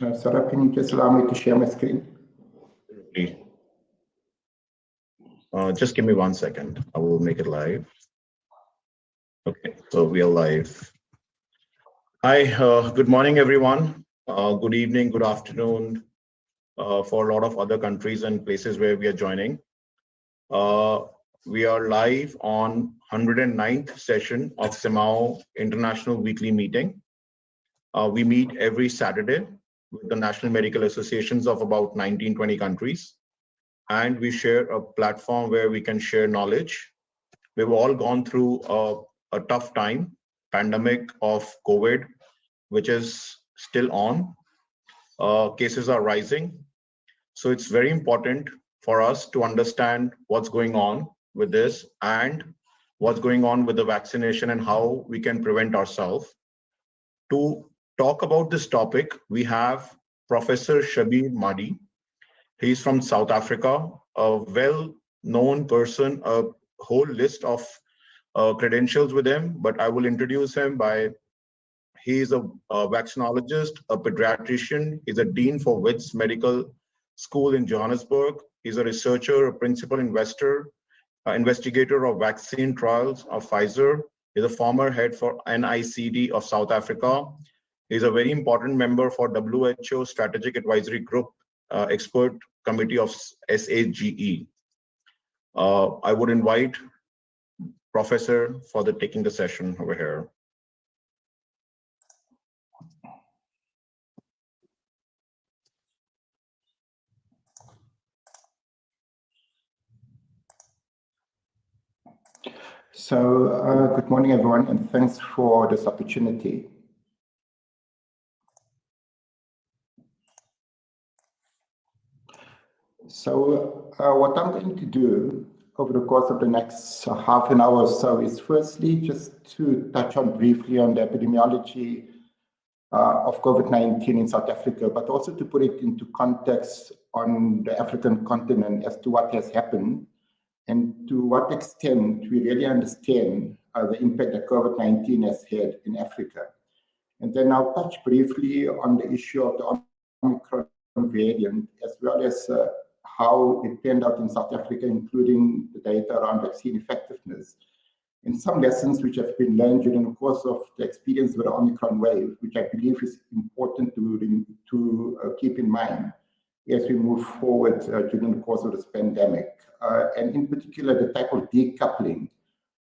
Sarah, can you just allow me to share my screen? Just give me 1 second. I will make it live. Okay, so we are live. Hi, good morning, everyone. Good evening, good afternoon for a lot of other countries and places where we are joining. We are live on 109th session of CMAAO International Weekly Meeting. We meet every Saturday with the National Medical Associations of about 19-20 countries. And we share a platform where we can share knowledge. We've all gone through a tough time, pandemic of COVID, which is still on. Cases are rising. So it's very important for us to understand what's going on with this and what's going on with the vaccination and how we can prevent ourselves. To talk about this topic, we have Professor Shabir Madhi. He's from South Africa, a well-known person, a whole list of credentials with him, but I will introduce him by, he is a vaccinologist, a pediatrician, he's a dean for Wits Medical School in Johannesburg. He's a researcher, a principal investigator of vaccine trials of Pfizer. He's a former head for NICD of South Africa. He's a very important member for WHO Strategic Advisory Group, expert committee of SAGE. I would invite Professor for taking the session over here. So, good morning, everyone, and thanks for this opportunity. So what I'm going to do over the course of the next half an hour or so is firstly just to touch on briefly on the epidemiology of COVID-19 in South Africa, but also to put it into context on the African continent as to what has happened and to what extent we really understand the impact that COVID-19 has had in Africa. And then I'll touch briefly on the issue of the Omicron variant, as well as how it turned out in South Africa, including the data around vaccine effectiveness, and some lessons which have been learned during the course of the experience with the Omicron wave, which I believe is important to keep in mind as we move forward during the course of this pandemic. And in particular, the type of decoupling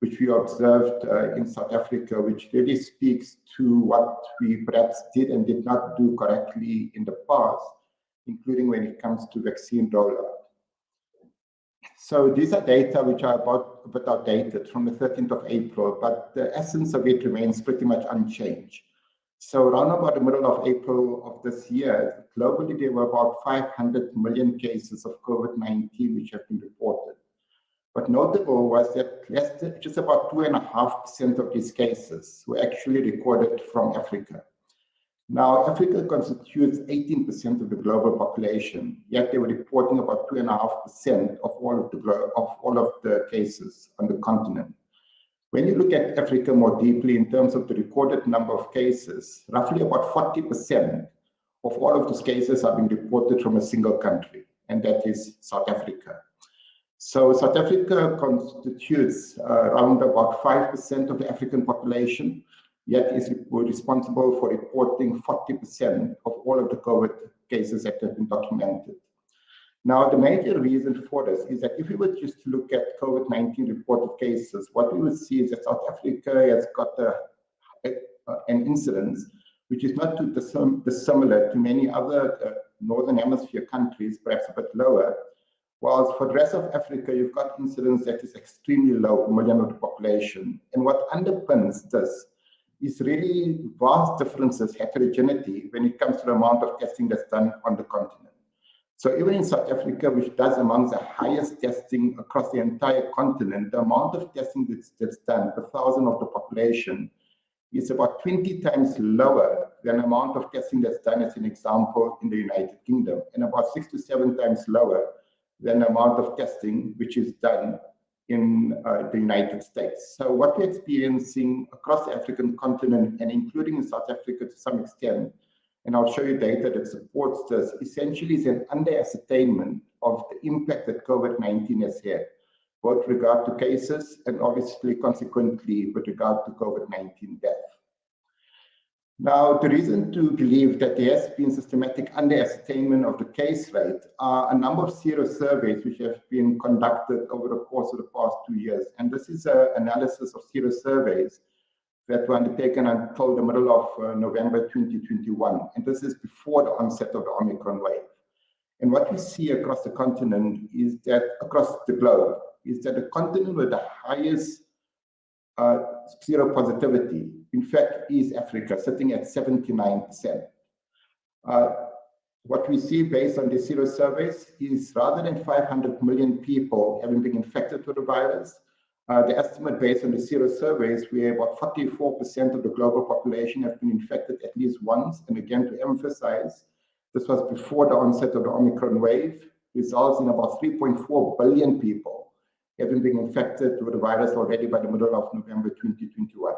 which we observed in South Africa, which really speaks to what we perhaps did and did not do correctly in the past, including when it comes to vaccine rollout. So these are data which are a bit outdated from the 13th of April, but the essence of it remains pretty much unchanged. So around about the middle of April of this year, globally there were about 500 million cases of COVID-19 which have been reported. What notable was that just about 2.5% of these cases were actually recorded from Africa. Now, Africa constitutes 18% of the global population, yet they were reporting about 2.5% of all of the cases on the continent. When you look at Africa more deeply in terms of the recorded number of cases, roughly about 40% of all of those cases are being reported from a single country, and that is South Africa. So South Africa constitutes around about 5% of the African population, yet is responsible for reporting 40% of all of the COVID cases that have been documented. Now, the major reason for this is that if we were just to look at COVID-19 reported cases, what we would see is that South Africa has got an incidence which is not too dissimilar to many other Northern Hemisphere countries, perhaps a bit lower, whilst for the rest of Africa, you've got incidence that is extremely low per million of the population. And what underpins this is really vast differences, heterogeneity, when it comes to the amount of testing that's done on the continent. So even in South Africa, which does amongst the highest testing across the entire continent, the amount of testing that's done per thousand of the population is about 20 times lower than the amount of testing that's done, as an example, in the United Kingdom, and about 6 to 7 times lower than the amount of testing which is done in the United States. So what we're experiencing across the African continent, and including in South Africa to some extent, and I'll show you data that supports this, essentially is an under-ascertainment of the impact that COVID-19 has had, both with regard to cases and obviously consequently with regard to COVID-19 death. Now, the reason to believe that there has been systematic under-ascertainment of the case rate are a number of sero-surveys which have been conducted over the course of the past 2 years. And this is an analysis of sero-surveys that were undertaken until the middle of November 2021. And this is before the onset of the Omicron wave. And what we see across the continent is that, across the globe, is that the continent with the highest seropositivity, in fact, is Africa, sitting at 79%. What we see based on the sero surveys is rather than 500 million people having been infected with the virus, the estimate based on the sero surveys, where about 44% of the global population have been infected at least once. And again, to emphasize, this was before the onset of the Omicron wave, results in about 3.4 billion people having been infected with the virus already by the middle of November 2021.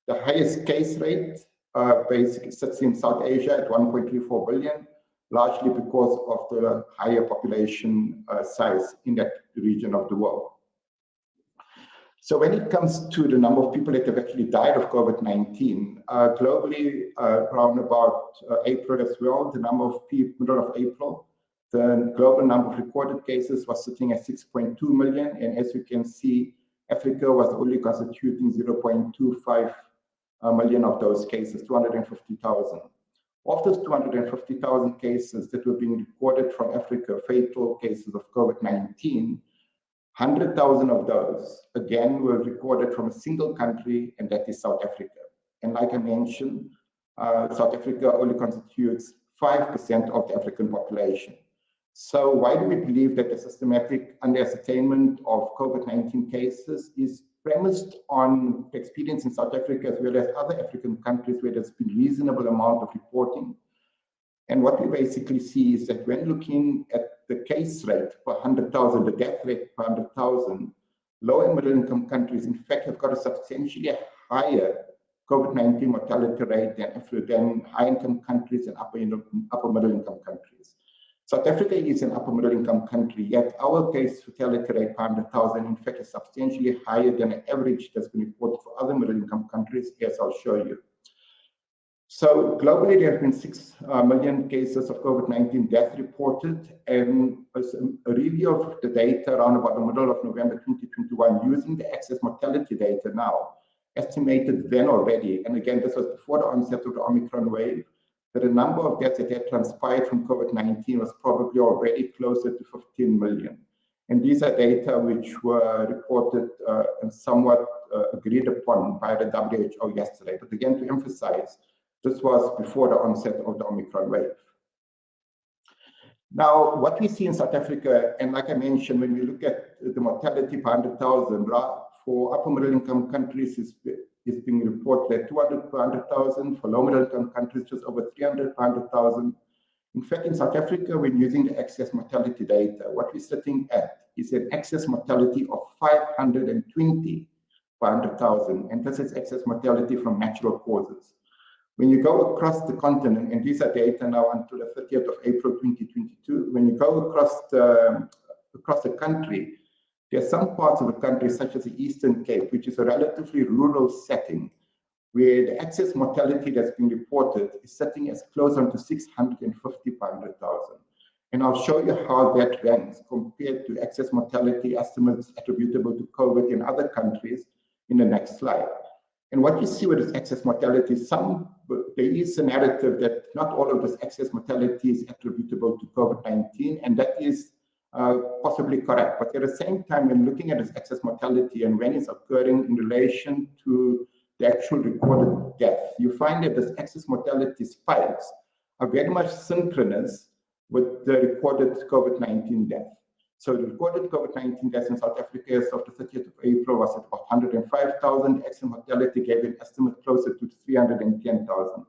The highest case rate basically sits in South Asia at 1.34 billion, largely because of the higher population size in that region of the world. So when it comes to the number of people that have actually died of COVID-19, globally, around about April as well, the number of people, middle of April, the global number of recorded cases was sitting at 6.2 million. And as you can see, Africa was only constituting 0.25 million of those cases, 250,000. Of those 250,000 cases that were being recorded from Africa, fatal cases of COVID-19, 100,000 of those, again, were recorded from a single country, and that is South Africa. And like I mentioned, South Africa only constitutes 5% of the African population. So why do we believe that the systematic under-ascertainment of COVID-19 cases is premised on the experience in South Africa as well as other African countries where there's been reasonable amount of reporting? And what we basically see is that when looking at the case rate per 100,000, the death rate per 100,000, low and middle income countries, in fact, have got a substantially higher COVID-19 mortality rate than high income countries and upper middle income countries. South Africa is an upper middle income country, yet our case fatality rate per 100,000, in fact, is substantially higher than the average that's been reported for other middle income countries, as I'll show you. So globally, there have been 6 million cases of COVID-19 death reported, and a review of the data around about the middle of November 2021 using the excess mortality data now, estimated then already, and again, this was before the onset of the Omicron wave, that the number of deaths that had transpired from COVID-19 was probably already closer to 15 million. And these are data which were reported and somewhat agreed upon by the WHO yesterday. But again, to emphasize, this was before the onset of the Omicron wave. Now, what we see in South Africa, and like I mentioned, when we look at the mortality per 100,000, for upper middle income countries is being reported at 200 per 100,000, for low middle income countries just over 300 per 100,000. In fact, in South Africa, when using the excess mortality data, what we're sitting at is an excess mortality of 520 per 100,000, and this is excess mortality from natural causes. When you go across the continent, and these are data now until the 30th of April 2022, when you go across the country, there are some parts of the country, such as the Eastern Cape, which is a relatively rural setting, where the excess mortality that's been reported is sitting as close on to 650 per 100,000. And I'll show you how that ranks compared to excess mortality estimates attributable to COVID in other countries in the next slide. And what you see with this excess mortality, there is a narrative that not all of this excess mortality is attributable to COVID-19, and that is possibly correct. But at the same time, when looking at this excess mortality and when it's occurring in relation to the actual recorded death, you find that this excess mortality spikes are very much synchronous with the recorded COVID-19 death. So the recorded COVID-19 deaths in South Africa as of the 30th of April was at about 105,000. Excess mortality gave an estimate closer to 310,000.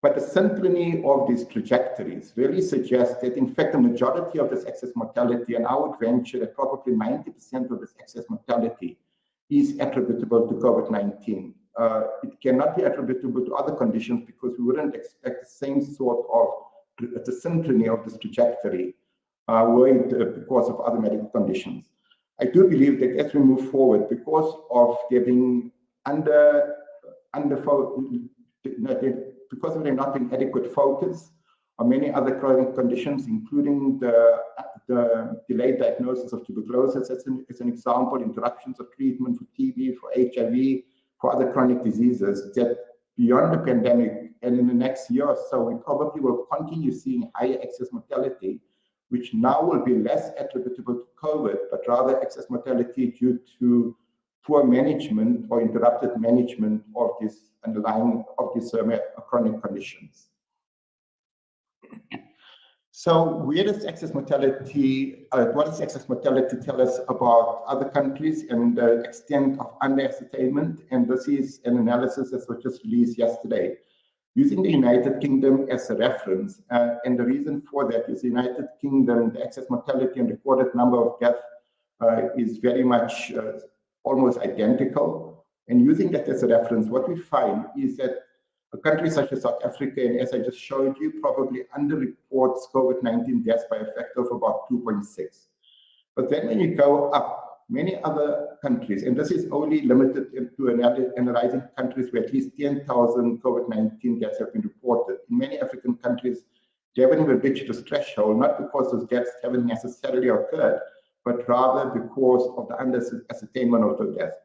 But the synchrony of these trajectories really suggests that, in fact, the majority of this excess mortality, and I would venture that probably 90% of this excess mortality is attributable to COVID-19. it cannot be attributable to other conditions because we wouldn't expect the same sort of the synchrony of this trajectory because of other medical conditions. I do believe that as we move forward, because of there being because of there not being adequate focus on many other chronic conditions, including the delayed diagnosis of tuberculosis as an example, interruptions of treatment for TB, for HIV, for other chronic diseases, that beyond the pandemic and in the next year or so, we probably will continue seeing higher excess mortality, which now will be less attributable to COVID, but rather excess mortality due to poor management or interrupted management of these chronic conditions. So where does excess mortality, what does excess mortality tell us about other countries and the extent of underascertainment? And this is an analysis that was just released yesterday. Using the United Kingdom as a reference, and the reason for that is the United Kingdom, the excess mortality and recorded number of deaths is very much almost identical. And using that as a reference, what we find is that a country such as South Africa, and as I just showed you, probably underreports COVID-19 deaths by a factor of about 2.6. But then when you go up, many other countries, and this is only limited to analyzing countries where at least 10,000 COVID-19 deaths have been reported. In many African countries, they haven't even reached this threshold, not because those deaths haven't necessarily occurred, but rather because of the underascertainment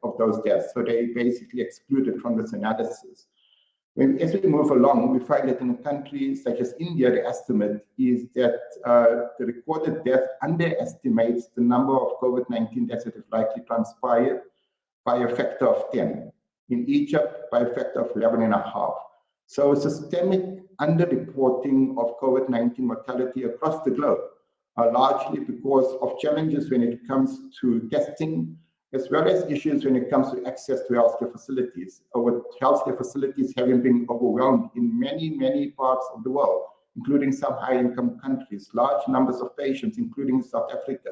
of those deaths. So they basically excluded from this analysis. As we move along, we find that in a country such as India, the estimate is that the recorded death underestimates the number of COVID-19 deaths that have likely transpired by a factor of 10. In Egypt, by a factor of 11.5. So systemic underreporting of COVID-19 mortality across the globe, largely because of challenges when it comes to testing, as well as issues when it comes to access to healthcare facilities, with healthcare facilities having been overwhelmed in many, many parts of the world, including some high-income countries. Large numbers of patients, including South Africa,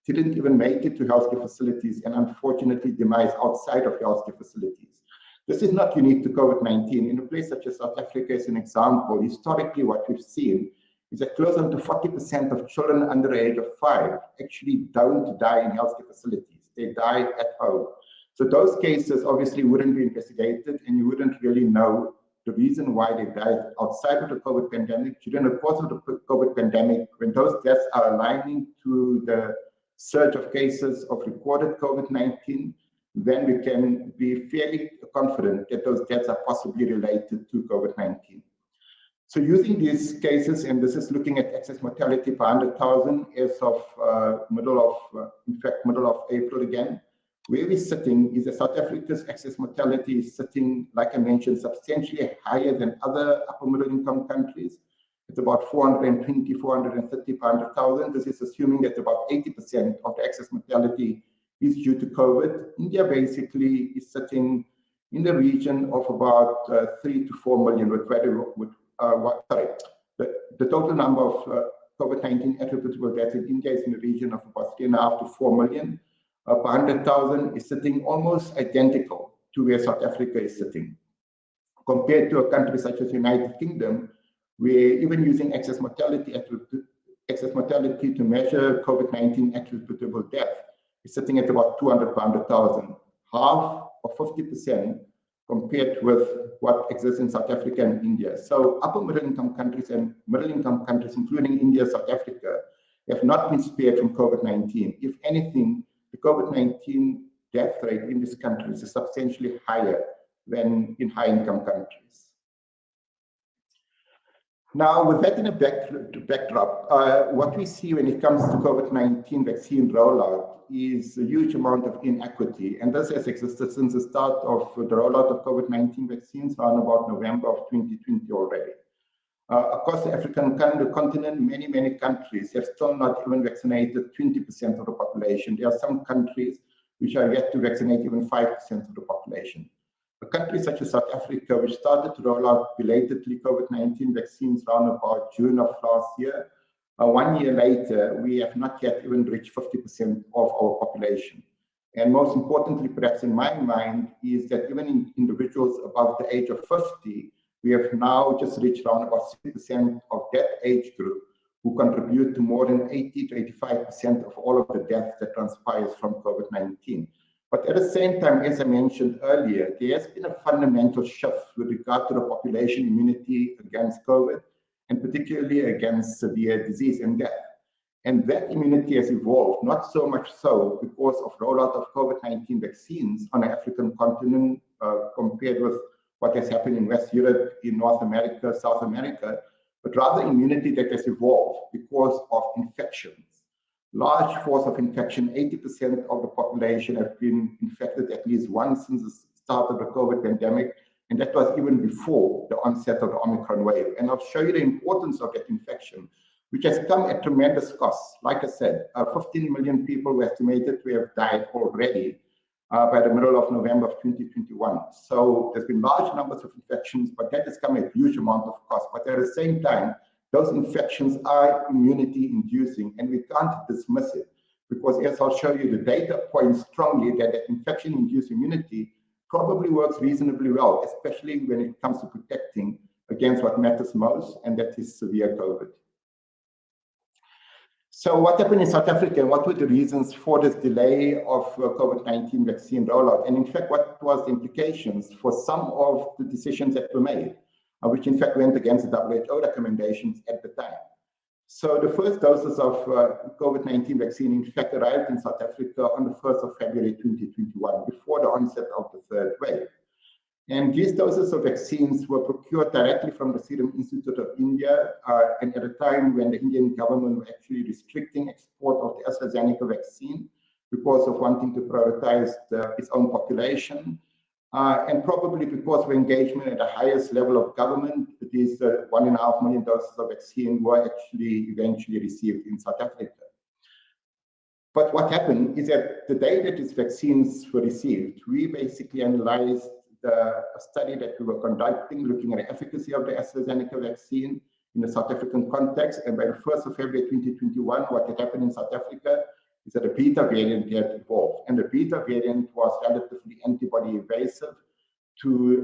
didn't even make it to healthcare facilities and unfortunately demise outside of healthcare facilities. This is not unique to COVID-19. In a place such as South Africa, as an example, historically what we've seen is that close to 40% of children under the age of 5 actually don't die in healthcare facilities. They die at home. So those cases obviously wouldn't be investigated, and you wouldn't really know the reason why they died outside of the COVID pandemic. During the course of the COVID pandemic, when those deaths are aligning to the surge of cases of recorded COVID-19, then we can be fairly confident that those deaths are possibly related to COVID-19. So using these cases, and this is looking at excess mortality per 100,000 as of middle of April again, where we're sitting is that South Africa's excess mortality is sitting, like I mentioned, substantially higher than other upper middle income countries. It's about 420, 430 per 100,000. This is assuming that about 80% of the excess mortality is due to COVID. India basically is sitting in the region of about 3 to 4 million the total number of COVID-19 attributable deaths in India is in the region of about 3.5 to 4 million. Per 100,000 is sitting almost identical to where South Africa is sitting. Compared to a country such as the United Kingdom, where even using excess mortality to measure COVID-19 attributable death is sitting at about 200 per 100,000, half or 50% compared with what exists in South Africa and India. So upper middle income countries and middle income countries, including India, South Africa, have not been spared from COVID-19. If anything, the COVID-19 death rate in these countries is substantially higher than in high income countries. Now, with that in a backdrop, what we see when it comes to COVID-19 vaccine rollout is a huge amount of inequity. And this has existed since the start of the rollout of COVID-19 vaccines around about November of 2020 already. Across the African continent, many countries have still not even vaccinated 20% of the population. There are some countries which are yet to vaccinate even 5% of the population. A country such as South Africa, which started to roll out belatedly COVID-19 vaccines around about June of last year, 1 year later, we have not yet even reached 50% of our population. And most importantly, perhaps in my mind, is that even in individuals above the age of 50, we have now just reached around about 60% of that age group who contribute to more than 80 to 85% of all of the deaths that transpires from COVID-19. But at the same time, as I mentioned earlier, there has been a fundamental shift with regard to the population immunity against COVID, and particularly against severe disease and death. And that immunity has evolved, not so much so because of rollout of COVID-19 vaccines on the African continent compared with what has happened in West Europe, in North America, South America, but rather immunity that has evolved because of infections. Large force of infection, 80% of the population have been infected at least once since the start of the COVID pandemic, and that was even before the onset of the Omicron wave. And I'll show you the importance of that infection, which has come at tremendous cost. Like I said, 15 million people were estimated to have died already by the middle of November of 2021. So there's been large numbers of infections, but that has come at a huge amount of cost. But at the same time, those infections are immunity inducing, and we can't dismiss it, because as I'll show you, the data points strongly that the infection-induced immunity probably works reasonably well, especially when it comes to protecting against what matters most, and that is severe COVID. So what happened in South Africa? What were the reasons for this delay of COVID-19 vaccine rollout? And in fact, what was the implications for some of the decisions that were made, which in fact went against the WHO recommendations at the time? So the first doses of COVID-19 vaccine in fact arrived in South Africa on the 1st of February 2021, before the onset of the third wave. And these doses of vaccines were procured directly from the Serum Institute of India, and at a time when the Indian government was actually restricting export of the AstraZeneca vaccine because of wanting to prioritize its own population, and probably because of engagement at the highest level of government. These 1.5 million doses of vaccine were actually eventually received in South Africa. But what happened is that the day that these vaccines were received, we basically analyzed a study that we were conducting, looking at the efficacy of the AstraZeneca vaccine in the South African context. And by the 1st of February 2021, what had happened in South Africa is that the beta variant had evolved. And the beta variant was relatively antibody evasive,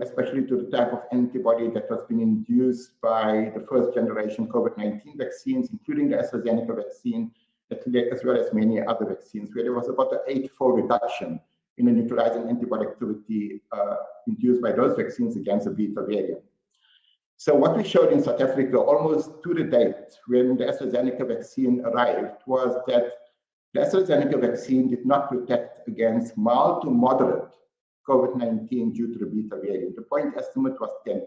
especially to the type of antibody that was being induced by the first generation COVID-19 vaccines, including the AstraZeneca vaccine, as well as many other vaccines, where there was about an 8-fold reduction in the neutralizing antibody activity induced by those vaccines against the beta variant. So what we showed in South Africa, almost to the date when the AstraZeneca vaccine arrived, was that the AstraZeneca vaccine did not protect against mild to moderate COVID-19 due to the beta variant. The point estimate was 10%.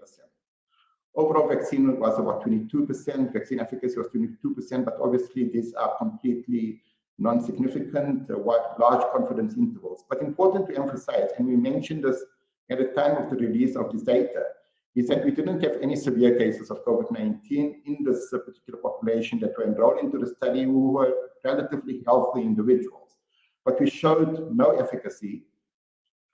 Overall vaccine was about 22%, vaccine efficacy was 22%, but obviously these are completely non-significant, large confidence intervals. But important to emphasize, and we mentioned this at the time of the release of this data, is that we didn't have any severe cases of COVID-19 in this particular population that were enrolled into the study, who were relatively healthy individuals. But we showed no efficacy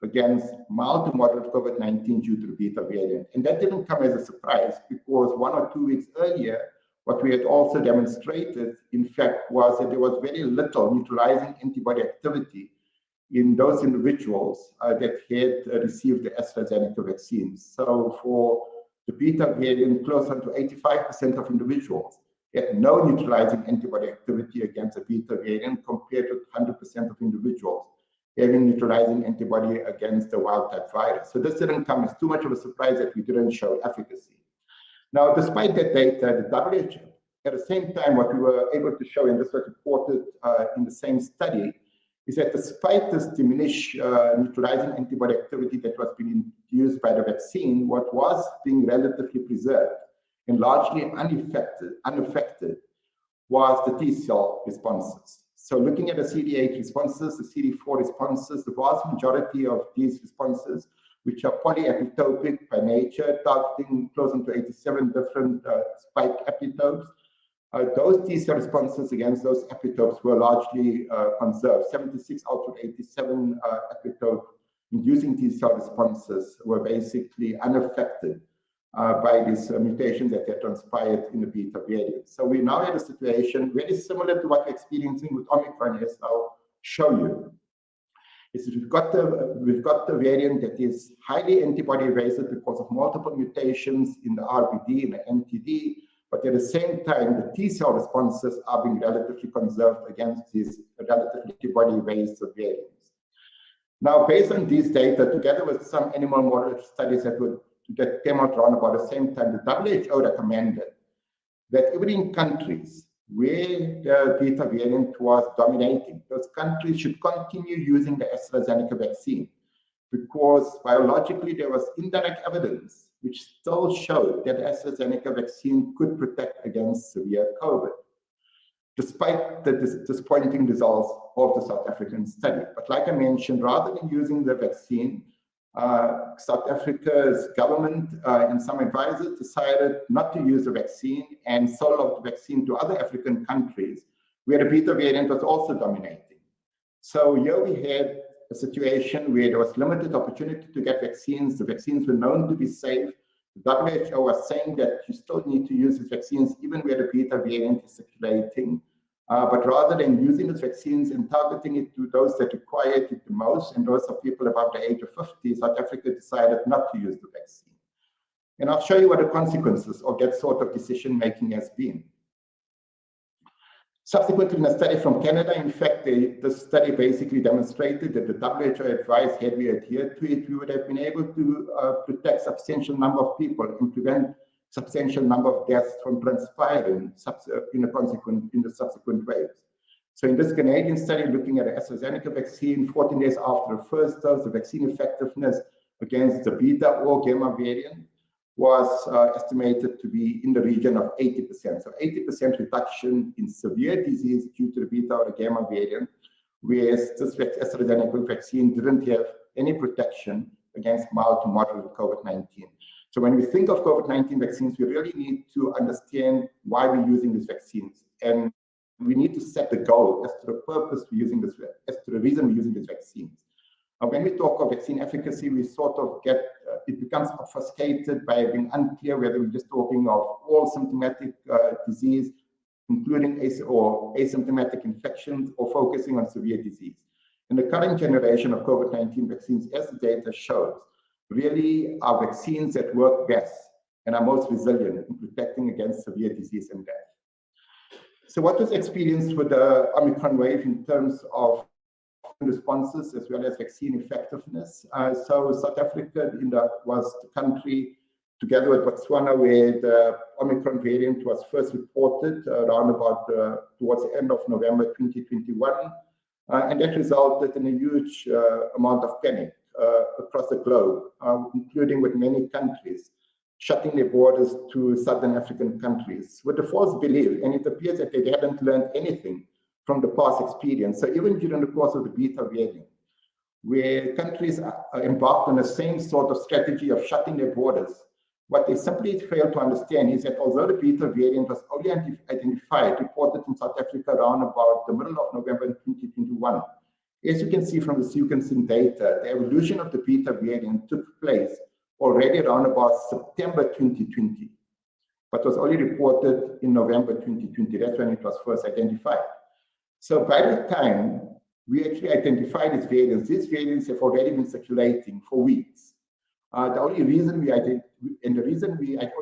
against mild to moderate COVID-19 due to the beta variant. And that didn't come as a surprise, because 1 or 2 weeks earlier, what we had also demonstrated, in fact, was that there was very little neutralizing antibody activity in those individuals that had received the AstraZeneca vaccine. So for the beta variant, closer to 85% of individuals had no neutralizing antibody activity against the beta variant, compared to 100% of individuals having neutralizing antibody against the wild type virus. So this didn't come as too much of a surprise that we didn't show efficacy. Now, despite that data, the WHO, at the same time, what we were able to show, and this was reported in the same study, is that despite this diminished neutralizing antibody activity that was being induced by the vaccine, what was being relatively preserved and largely unaffected was the T cell responses. So looking at the CD8 responses, the CD4 responses, the vast majority of these responses, which are polyepitopic by nature, targeting close to 87 different spike epitopes, those T cell responses against those epitopes were largely conserved. 76 out of 87 epitope inducing T cell responses were basically unaffected by these mutations that had transpired in the beta variant. So we now have a situation very similar to what we're experiencing with Omicron, as I'll show you. is we've got the variant that is highly antibody evasive because of multiple mutations in the RBD and the NTD, but at the same time, the T cell responses are being relatively conserved against these relatively antibody evasive variants. Now, based on these data, together with some animal model studies that came out around about the same time, the WHO recommended that even in countries where the beta variant was dominating, those countries should continue using the AstraZeneca vaccine, because biologically there was indirect evidence which still showed that the AstraZeneca vaccine could protect against severe COVID, despite the disappointing results of the South African study. But like I mentioned, rather than using the vaccine, South Africa's government and some advisors decided not to use the vaccine and sold off the vaccine to other African countries where the beta variant was also dominating. So here we had a situation where there was limited opportunity to get vaccines. The vaccines were known to be safe. The WHO was saying that you still need to use these vaccines even where the beta variant is circulating. But rather than using these vaccines and targeting it to those that require it the most, and those are people above the age of 50, South Africa decided not to use the vaccine. And I'll show you what the consequences of that sort of decision-making has been. Subsequently, in a study from Canada, in fact, the study basically demonstrated that the WHO advised, had we adhered to it, we would have been able to protect a substantial number of people and prevent substantial number of deaths from transpiring in the subsequent waves. So in this Canadian study, looking at the AstraZeneca vaccine, 14 days after the first dose, the vaccine effectiveness against the beta or gamma variant was estimated to be in the region of 80%. So 80% reduction in severe disease due to the beta or the gamma variant, whereas this AstraZeneca vaccine didn't have any protection against mild to moderate COVID-19. So when we think of COVID-19 vaccines, we really need to understand why we're using these vaccines. And we need to set the goal as to the purpose we're using this, as to the reason we're using these vaccines. When we talk of vaccine efficacy, we sort of get, it becomes obfuscated by being unclear whether we're just talking of all symptomatic disease, including asymptomatic infections, or focusing on severe disease. In the current generation of COVID-19 vaccines, as the data shows, really are vaccines that work best and are most resilient in protecting against severe disease and death. So what was experienced with the Omicron wave in terms of responses as well as vaccine effectiveness? So South Africa was the country, together with Botswana, where the Omicron variant was first reported around about towards the end of November 2021. And that resulted in a huge amount of panic across the globe, including with many countries shutting their borders to Southern African countries with the false belief, and it appears that they hadn't learned anything from the past experience. So even during the course of the beta variant, where countries embarked on the same sort of strategy of shutting their borders, what they simply failed to understand is that although the beta variant was only identified, reported in South Africa around about the middle of November 2021, as you can see from the sequencing data, the evolution of the beta variant took place already around about September 2020, but was only reported in November 2020. That's when it was first identified. So by the time we actually identified these variants have already been circulating for weeks. The only reason we only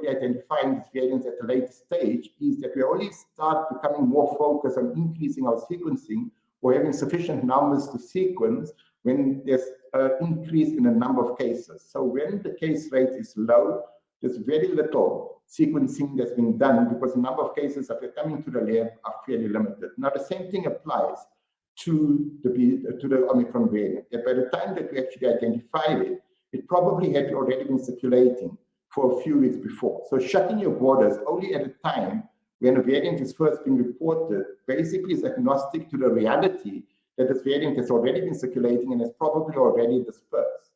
identifying these variants at a later stage is that we only start becoming more focused on increasing our sequencing or having sufficient numbers to sequence when there's an increase in the number of cases. So when the case rate is low, there's very little sequencing that's been done because the number of cases that are coming to the lab are fairly limited. Now, the same thing applies to the Omicron variant. That by the time that we actually identified it, it probably had already been circulating for a few weeks before. So shutting your borders only at a time when a variant is first being reported basically is agnostic to the reality that this variant has already been circulating and is probably already dispersed.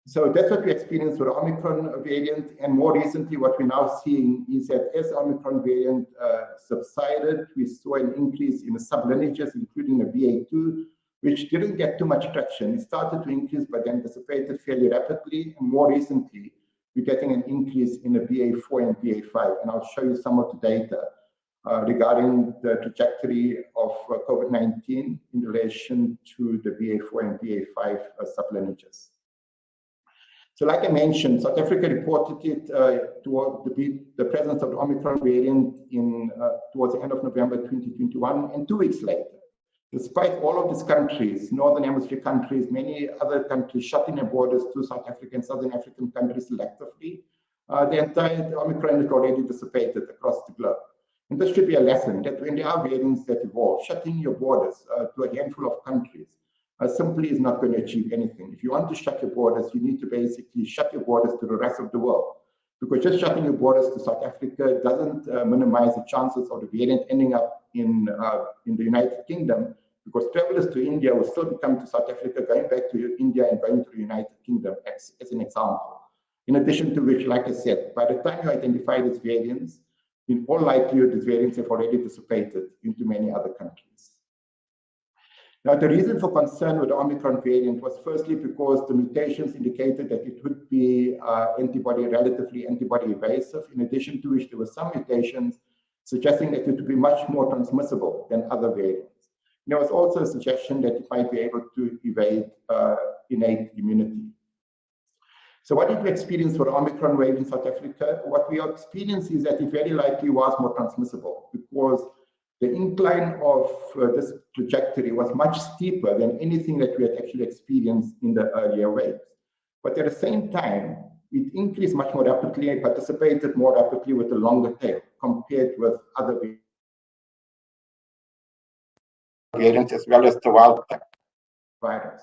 So that's what we experienced with the Omicron variant. And more recently, what we're now seeing is that as the Omicron variant subsided, we saw an increase in the sublineages, including the BA2, which didn't get too much traction. It started to increase, but then dissipated fairly rapidly. And more recently, we're getting an increase in the BA4 and BA5. And I'll show you some of the data regarding the trajectory of COVID-19 in relation to the BA4 and BA5 sublineages. So like I mentioned, South Africa reported it toward the presence of the Omicron variant towards the end of November 2021, and 2 weeks later, despite all of these countries, Northern Hemisphere countries, many other countries shutting their borders to South African and Southern African countries selectively, the entire Omicron is already dissipated across the globe. And this should be a lesson that when there are variants that evolve, shutting your borders to a handful of countries simply is not going to achieve anything. If you want to shut your borders, you need to basically shut your borders to the rest of the world. Because just shutting your borders to South Africa doesn't minimize the chances of the variant ending up in the United Kingdom, because travelers to India will still be coming to South Africa, going back to India and going to the United Kingdom as an example. In addition to which, like I said, by the time you identify these variants, in all likelihood, these variants have already dissipated into many other countries. Now, the reason for concern with the Omicron variant was firstly because the mutations indicated that it would be relatively antibody evasive, in addition to which there were some mutations suggesting that it would be much more transmissible than other variants. There was also a suggestion that it might be able to evade innate immunity. So what did we experience for the Omicron wave in South Africa? What we experienced is that it very likely was more transmissible, because the incline of this trajectory was much steeper than anything that we had actually experienced in the earlier waves. But at the same time, it increased much more rapidly and participated more rapidly with the longer tail compared with other variants as well as the wild type virus.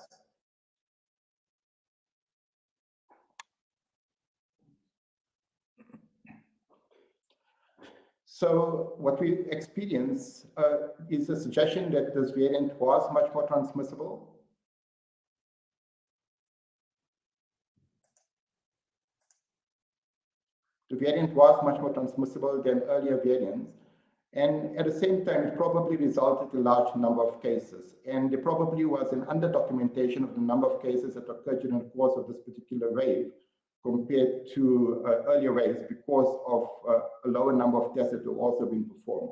So what we experience is a suggestion that this variant was much more transmissible. The variant was much more transmissible than earlier variants. And at the same time, it probably resulted in a large number of cases. And there probably was an under-documentation of the number of cases that occurred during the course of this particular wave compared to earlier waves, because of a lower number of tests that were also being performed.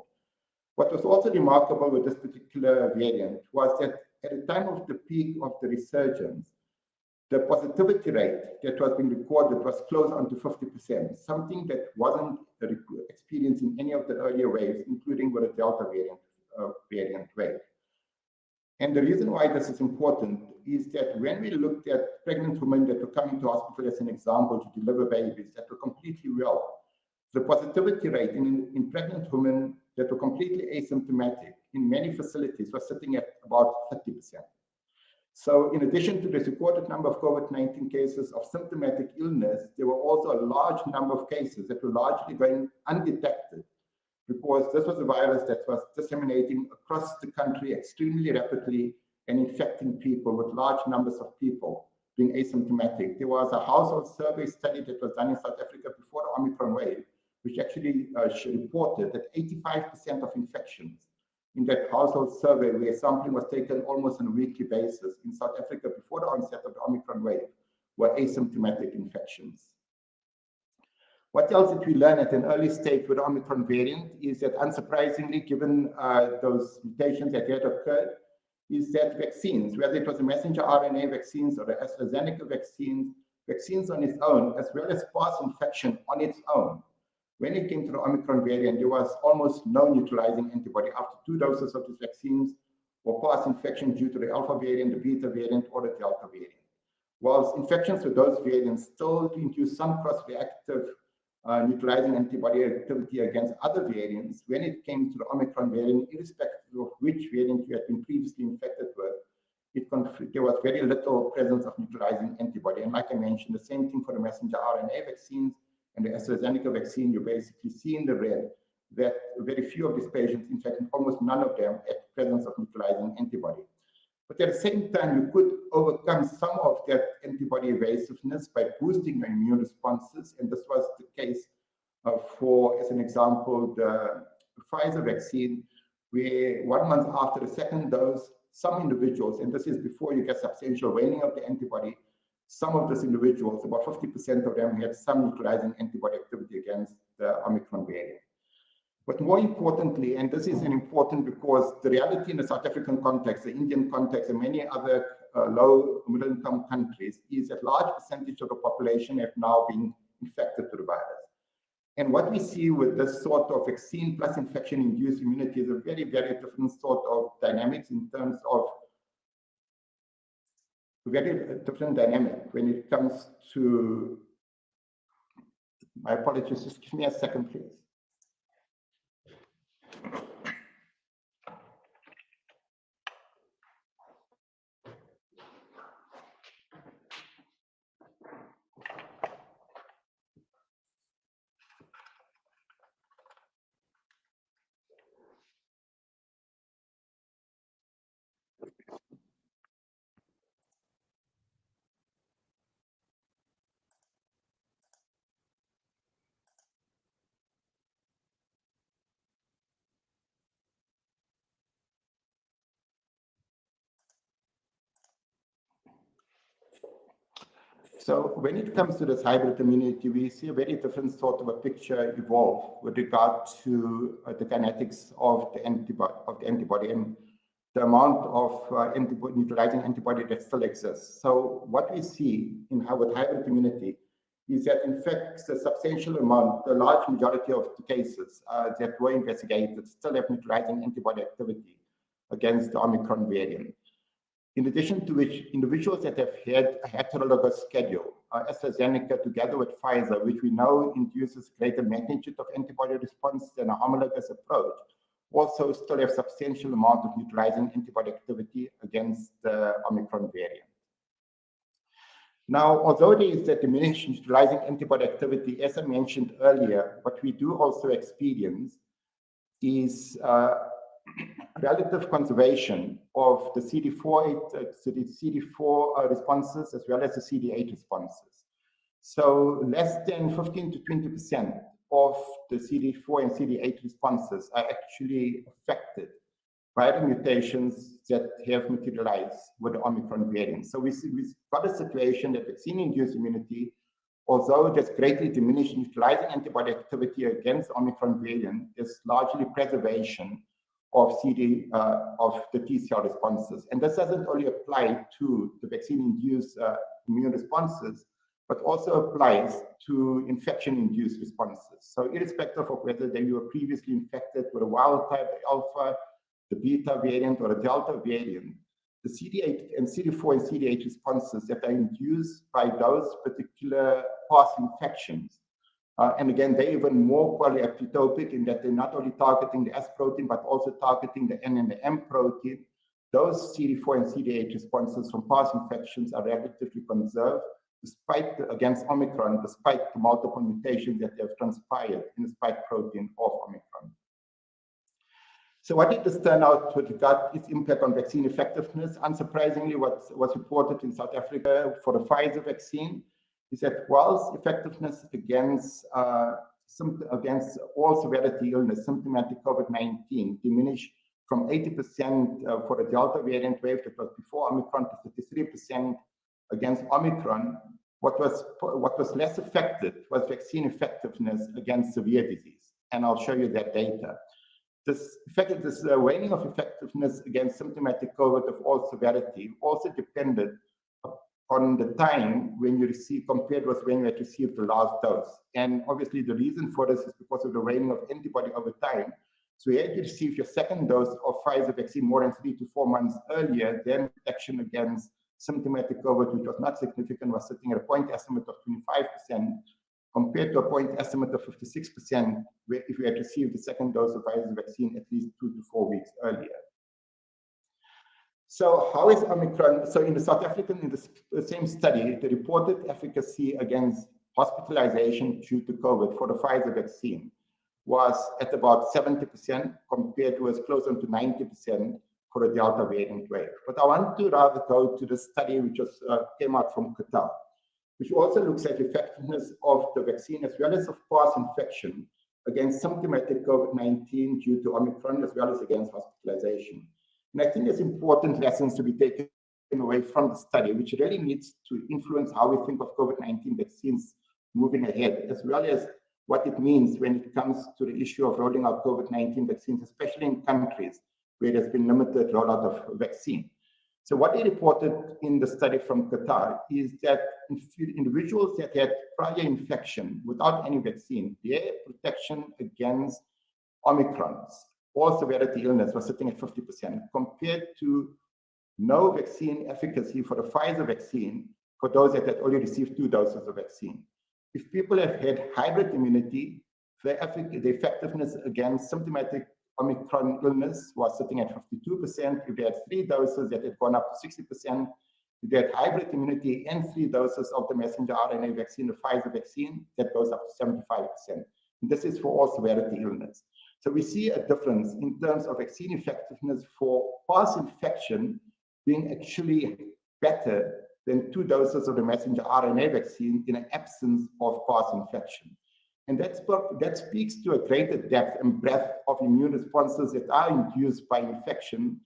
What was also remarkable with this particular variant was that at the time of the peak of the resurgence, the positivity rate that was being recorded was close on to 50%, something that wasn't experienced in any of the earlier waves, including with the Delta variant wave. And the reason why this is important is that when we looked at pregnant women that were coming to hospital as an example to deliver babies that were completely well, the positivity rate in pregnant women that were completely asymptomatic in many facilities was sitting at about 30%. So in addition to the recorded number of COVID-19 cases of symptomatic illness, there were also a large number of cases that were largely going undetected, because this was a virus that was disseminating across the country extremely rapidly and infecting people, with large numbers of people being asymptomatic. There was a household survey study that was done in South Africa before the Omicron wave, which actually reported that 85% of infections in that household survey, where sampling was taken almost on a weekly basis in South Africa before the onset of the Omicron wave, were asymptomatic infections. What else did we learn at an early stage with the Omicron variant is that, unsurprisingly, given those mutations that had occurred, is that vaccines, whether it was the messenger RNA vaccines or the AstraZeneca vaccines on its own, as well as past infection on its own, when it came to the Omicron variant, there was almost no neutralizing antibody after 2 doses of these vaccines, or past infection due to the Alpha variant, the Beta variant, or the Delta variant. Whilst infections with those variants still induce some cross-reactive neutralizing antibody activity against other variants, when it came to the Omicron variant, irrespective of which variant you had been previously infected with, there was very little presence of neutralizing antibody. And like I mentioned, the same thing for the messenger RNA vaccines and the AstraZeneca vaccine. You basically see in the red that very few of these patients, in fact, almost none of them, had presence of neutralizing antibody. But at the same time, you could overcome some of that antibody evasiveness by boosting your immune responses. And this was the case for, as an example, the Pfizer vaccine, where 1 month after the second dose, some individuals, and this is before you get substantial waning of the antibody, some of those individuals, about 50% of them, had some neutralizing antibody activity against the Omicron variant. But more importantly, and this is important because the reality in the South African context, the Indian context, and many other low middle income countries is that large percentage of the population have now been infected with the virus. And what we see with this sort of vaccine plus infection-induced immunity is a very, very different sort of dynamics in terms of very different dynamic when it comes to, my apologies, just give me a second, please. So when it comes to this hybrid immunity, we see a very different sort of a picture evolve with regard to the kinetics of the antibody and the amount of neutralizing antibody that still exists. So what we see with hybrid immunity is that in fact the substantial amount, the large majority of the cases that were investigated still have neutralizing antibody activity against the Omicron variant. In addition to which, individuals that have had a heterologous schedule, AstraZeneca together with Pfizer, which we know induces greater magnitude of antibody response than a homologous approach, also still have substantial amount of neutralizing antibody activity against the Omicron variant. Now, although there is that diminished neutralizing antibody activity, as I mentioned earlier, what we do also experience is relative conservation of the CD4 responses as well as the CD8 responses. So less than 15 to 20% of the CD4 and CD8 responses are actually affected by the mutations that have materialized with the Omicron variant. So we've got a situation that vaccine-induced immunity, although there's greatly diminished neutralizing antibody activity against Omicron variant, is largely preservation of the T cell responses. And this doesn't only apply to the vaccine-induced immune responses, but also applies to infection-induced responses. So irrespective of whether you were previously infected with a wild type alpha, the beta variant, or a delta variant, the CD8 and CD4 and CD8 responses that are induced by those particular past infections. And again, they're even more polyepitopic in that they're not only targeting the S protein, but also targeting the N and the M protein. Those CD4 and CD8 responses from past infections are relatively conserved against Omicron, despite the multiple mutations that have transpired in the spike protein of Omicron. So what did this turn out with regard to its impact on vaccine effectiveness? Unsurprisingly, what was reported in South Africa for the Pfizer vaccine is that whilst effectiveness against all severity illness, symptomatic COVID-19, diminished from 80% for the Delta variant wave that was before Omicron to 33% against Omicron, what was less affected was vaccine effectiveness against severe disease. And I'll show you that data. This waning of effectiveness against symptomatic COVID of all severity also depended on the time when you receive, compared with when you had received the last dose. And obviously the reason for this is because of the waning of antibody over time. So you had to receive your second dose of Pfizer vaccine more than 3 to 4 months earlier, then protection against symptomatic COVID, which was not significant, was sitting at a point estimate of 25%, compared to a point estimate of 56% if you had received the second dose of Pfizer vaccine at least 2 to 4 weeks earlier. So how is Omicron? So in the South African, in the same study, the reported efficacy against hospitalization due to COVID for the Pfizer vaccine was at about 70%, compared to as closer to 90% for the Delta variant wave. But I want to rather go to the study which came out from Qatar, which also looks at effectiveness of the vaccine as well as of past infection against symptomatic COVID-19 due to Omicron, as well as against hospitalization. And I think there's important lessons to be taken away from the study, which really needs to influence how we think of COVID-19 vaccines moving ahead, as well as what it means when it comes to the issue of rolling out COVID-19 vaccines, especially in countries where there's been limited rollout of vaccine. So what they reported in the study from Qatar is that individuals that had prior infection without any vaccine, their protection against Omicrons or severity illness was sitting at 50% compared to no vaccine efficacy for the Pfizer vaccine for those that had only received 2 doses of vaccine. If people have had hybrid immunity, the effectiveness against symptomatic Omicron illness was sitting at 52%. If they had 3 doses, that had gone up to 60%. If they had hybrid immunity and 3 doses of the messenger RNA vaccine, the Pfizer vaccine, that goes up to 75%. And this is for all severity illness. So we see a difference in terms of vaccine effectiveness for past infection being actually better than 2 doses of the messenger RNA vaccine in an absence of past infection. And that speaks to a greater depth and breadth of immune responses that are induced by infection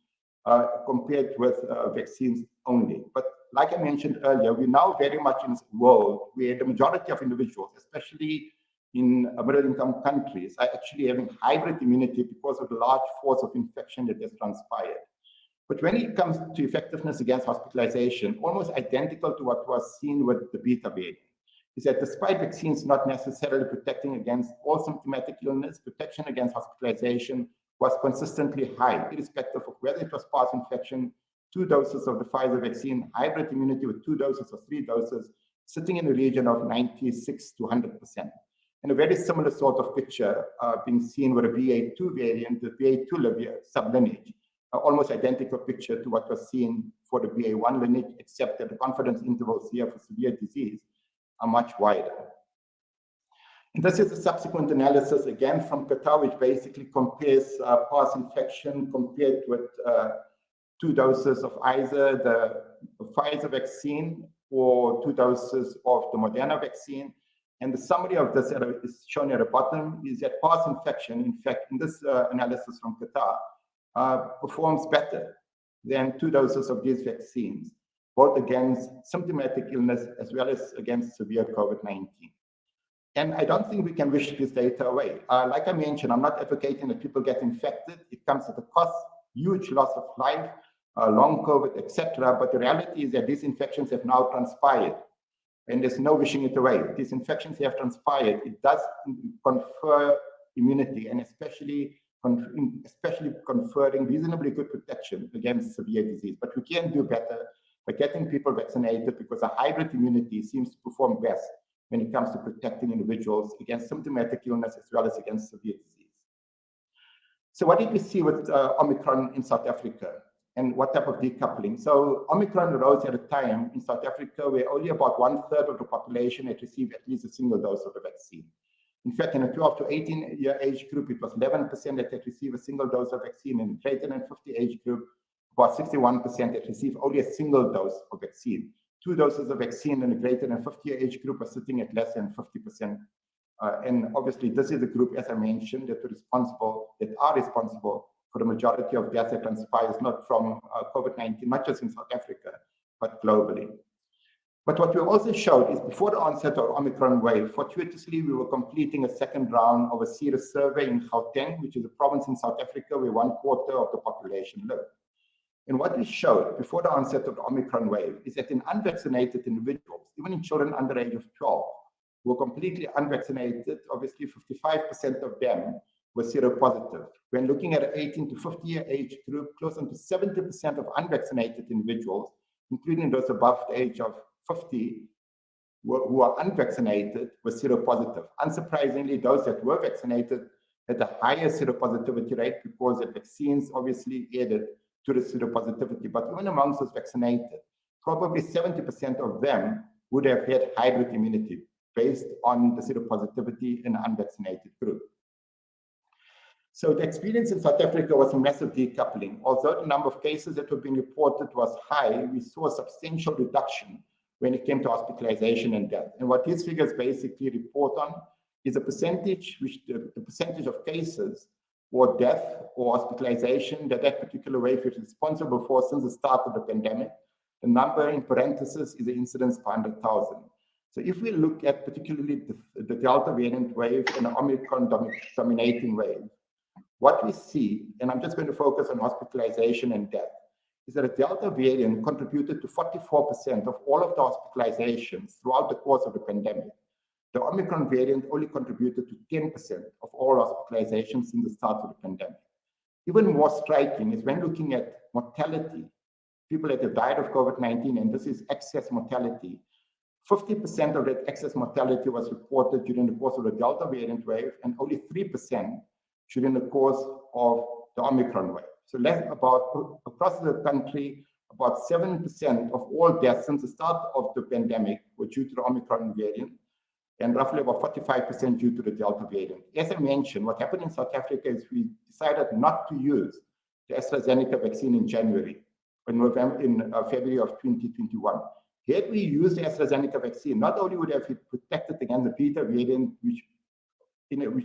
compared with vaccines only. But like I mentioned earlier, we're now very much in this world where the majority of individuals, especially in middle-income countries, are actually having hybrid immunity because of the large force of infection that has transpired. But when it comes to effectiveness against hospitalization, almost identical to what was seen with the beta variant, is that despite vaccines not necessarily protecting against all symptomatic illness, protection against hospitalization was consistently high, irrespective of whether it was past infection, 2 doses of the Pfizer vaccine, hybrid immunity with 2 doses or 3 doses, sitting in the region of 96 to 100%. And a very similar sort of picture being seen with a BA2 variant, the BA2 sublineage, almost identical picture to what was seen for the BA1 lineage, except that the confidence intervals here for severe disease are much wider. And this is a subsequent analysis, again, from Qatar, which basically compares past infection compared with 2 doses of either the Pfizer vaccine or 2 doses of the Moderna vaccine. And the summary of this that is shown at the bottom is that past infection, in fact, in this analysis from Qatar, performs better than 2 doses of these vaccines, both against symptomatic illness as well as against severe COVID-19. And I don't think we can wish this data away. Like I mentioned, I'm not advocating that people get infected. It comes at a cost, huge loss of life, long COVID, etc. But the reality is that these infections have now transpired, and there's no wishing it away. These infections have transpired. It does confer immunity, and especially conferring reasonably good protection against severe disease. But we can do better by getting people vaccinated, because a hybrid immunity seems to perform best when it comes to protecting individuals against symptomatic illness as well as against severe disease. So what did we see with Omicron in South Africa, and what type of decoupling? So Omicron arose at a time in South Africa where only about 1/3 of the population had received at least a single dose of the vaccine. In fact, in a 12 to 18-year age group, it was 11% that had received a single dose of vaccine. In the greater than 50 age group, about 61% that received only a single dose of vaccine. 2 doses of vaccine in the greater than 50-year age group are sitting at less than 50%. And obviously, this is the group, as I mentioned, that are responsible for the majority of deaths that transpires not from COVID-19, not just in South Africa, but globally. But what we also showed is before the onset of Omicron wave, fortuitously, we were completing a second round of a serious survey in Gauteng, which is a province in South Africa where 1/4 of the population live. And what we showed before the onset of the Omicron wave is that in unvaccinated individuals, even in children under the age of 12, who were completely unvaccinated, obviously 55% of them were seropositive. When looking at an 18 to 50-year age group, close to 70% of unvaccinated individuals, including those above the age of 50, who are unvaccinated, were seropositive. Unsurprisingly, those that were vaccinated had a higher seropositivity rate because the vaccines obviously added to the seropositivity. But even amongst those vaccinated, probably 70% of them would have had hybrid immunity based on the seropositivity in the unvaccinated group. So the experience in South Africa was a massive decoupling. Although the number of cases that were being reported was high, we saw a substantial reduction when it came to hospitalization and death. And what these figures basically report on is a percentage, the percentage of cases or death or hospitalization that particular wave is responsible for since the start of the pandemic. The number in parentheses is the incidence per 100,000. So if we look at particularly the Delta variant wave and the Omicron dominating wave, what we see, and I'm just going to focus on hospitalization and death, is that a Delta variant contributed to 44% of all of the hospitalizations throughout the course of the pandemic. The Omicron variant only contributed to 10% of all hospitalizations since the start of the pandemic. Even more striking is when looking at mortality, people that have died of COVID-19, and this is excess mortality, 50% of that excess mortality was reported during the course of the Delta variant wave, and only 3% during the course of the Omicron wave. So across the country, about 7% of all deaths since the start of the pandemic were due to the Omicron variant, and roughly about 45% due to the Delta variant. As I mentioned, what happened in South Africa is we decided not to use the AstraZeneca vaccine in February of 2021. Had we used the AstraZeneca vaccine, not only would have it protected against the Beta variant, which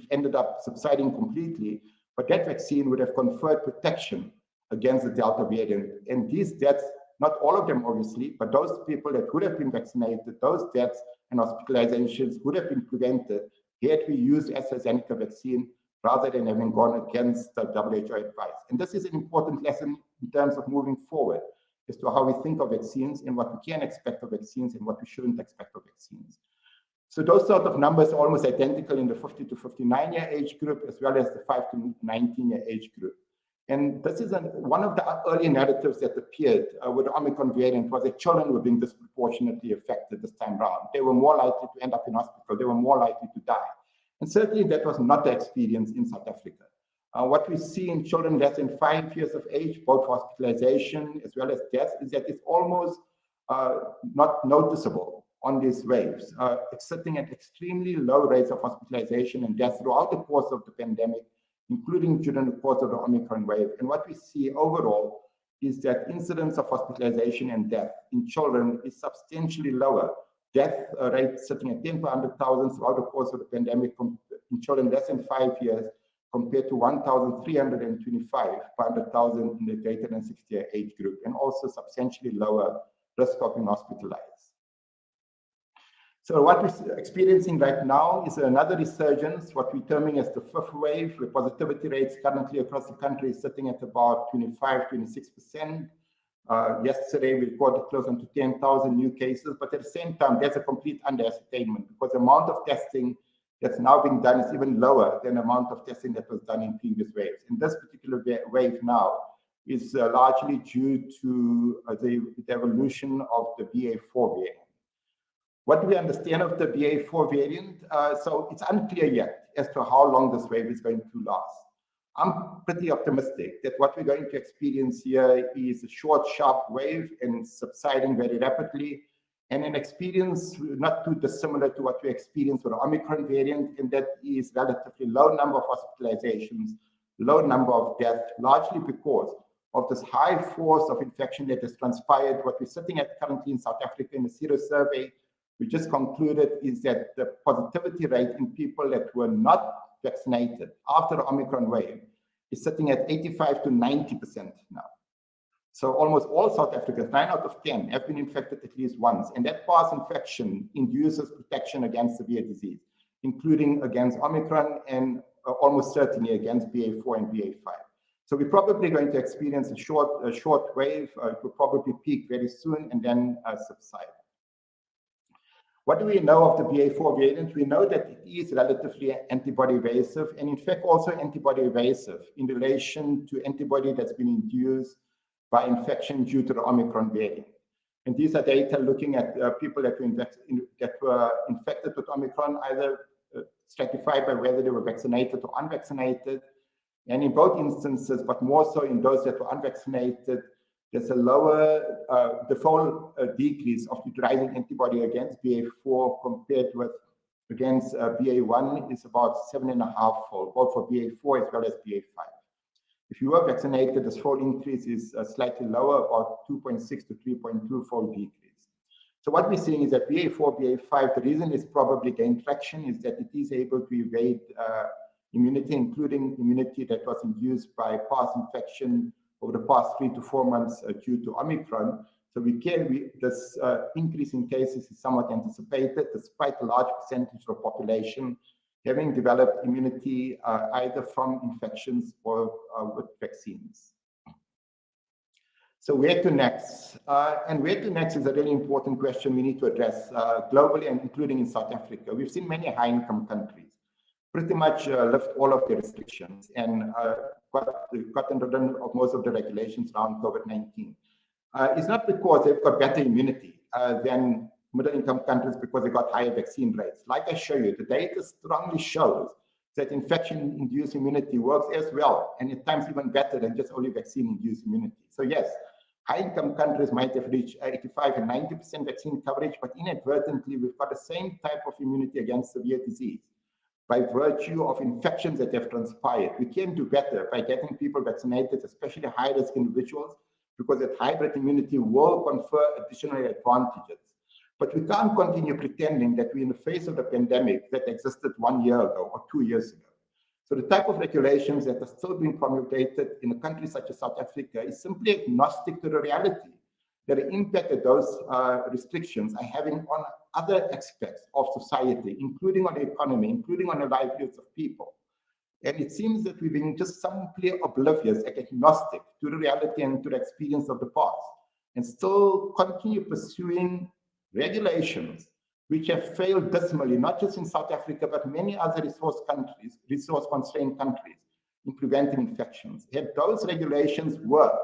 ended up subsiding completely, but that vaccine would have conferred protection against the Delta variant. And these deaths, not all of them obviously, but those people that would have been vaccinated, those deaths and hospitalizations would have been prevented had we used AstraZeneca vaccine rather than having gone against the WHO advice. And this is an important lesson in terms of moving forward as to how we think of vaccines and what we can expect of vaccines and what we shouldn't expect of vaccines. So those sort of numbers are almost identical in the 50 to 59-year age group, as well as the 5 to 19-year age group. And this is one of the early narratives that appeared with the Omicron variant was that children were being disproportionately affected this time around. They were more likely to end up in hospital. They were more likely to die. And certainly that was not the experience in South Africa. What we see in children less than 5 years of age, both hospitalization as well as death, is that it's almost not noticeable on these waves, sitting at extremely low rates of hospitalization and death throughout the course of the pandemic, including during the course of the Omicron wave. And what we see overall is that incidence of hospitalization and death in children is substantially lower. Death rate sitting at 10 per 100,000 throughout the course of the pandemic in children less than 5 years, compared to 1,325 per 100,000 in the greater than 60-year age group, and also substantially lower risk of being hospitalized. So what we're experiencing right now is another resurgence, what we're terming as the fifth wave. The positivity rates currently across the country is sitting at about 25, 26%. Yesterday, we recorded close to 10,000 new cases, but at the same time, that's a complete understatement because the amount of testing that's now being done is even lower than the amount of testing that was done in previous waves. And this particular wave now is largely due to the evolution of the BA4 variant. What do we understand of the BA4 variant? So it's unclear yet as to how long this wave is going to last. I'm pretty optimistic that what we're going to experience here is a short, sharp wave and subsiding very rapidly, and an experience not too dissimilar to what we experienced with the Omicron variant, and that is relatively low number of hospitalizations, low number of deaths, largely because of this high force of infection that has transpired. What we're sitting at currently in South Africa in the Sero survey, we just concluded is that the positivity rate in people that were not vaccinated after the Omicron wave is sitting at 85 to 90% now. So almost all South Africans, 9 out of 10, have been infected at least once. And that past infection induces protection against severe disease, including against Omicron and almost certainly against BA4 and BA5. So we're probably going to experience a short wave. It will probably peak very soon and then subside. What do we know of the BA4 variant? We know that it is relatively antibody evasive, and in fact also antibody evasive in relation to antibody that's been induced by infection due to the Omicron variant. And these are data looking at people that were infected with Omicron, either stratified by whether they were vaccinated or unvaccinated. And in both instances, but more so in those that were unvaccinated, there's a lower default decrease of neutralizing antibody against BA4 compared with against BA1 is about 7.5-fold, both for BA4 as well as BA5. If you were vaccinated, this fold increase is slightly lower, about 2.6 to 3.2-fold decrease. So what we're seeing is that BA4, BA5, the reason it's probably gained traction is that it is able to evade immunity, including immunity that was induced by past infection over the past 3 to 4 months due to Omicron. So this increase in cases is somewhat anticipated, despite a large percentage of the population having developed immunity either from infections or with vaccines. So where to next? And where to next is a really important question we need to address globally and including in South Africa. We've seen many high-income countries pretty much lift all of their restrictions and gotten rid of most of the regulations around COVID-19. It's not because they've got better immunity than middle-income countries because they got higher vaccine rates. Like I show you, the data strongly shows that infection-induced immunity works as well, and at times even better than just only vaccine-induced immunity. So yes, high-income countries might have reached 85 and 90% vaccine coverage, but inadvertently, we've got the same type of immunity against severe disease by virtue of infections that have transpired. We can do better by getting people vaccinated, especially high-risk individuals, because that hybrid immunity will confer additional advantages. But we can't continue pretending that we're in the face of the pandemic that existed 1 year ago or 2 years ago. So the type of regulations that are still being promulgated in a country such as South Africa is simply agnostic to the reality that the impact that those restrictions are having on other aspects of society, including on the economy, including on the livelihoods of people. And it seems that we've been just simply oblivious, agnostic to the reality and to the experience of the past, and still continue pursuing regulations which have failed dismally, not just in South Africa, but many other resource-constrained countries in preventing infections. Had those regulations worked,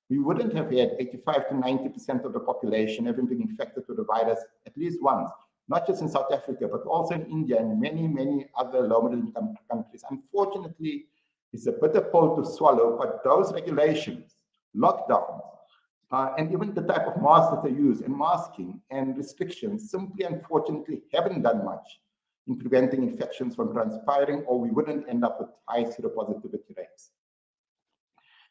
we wouldn't have had 85 to 90% of the population having been infected with the virus at least once, not just in South Africa, but also in India and many, many other low-middle-income countries. Unfortunately, it's a bitter pill to swallow, but those regulations, lockdowns, and even the type of masks that are used and masking and restrictions simply, unfortunately, haven't done much in preventing infections from transpiring, or we wouldn't end up with high seropositivity rates.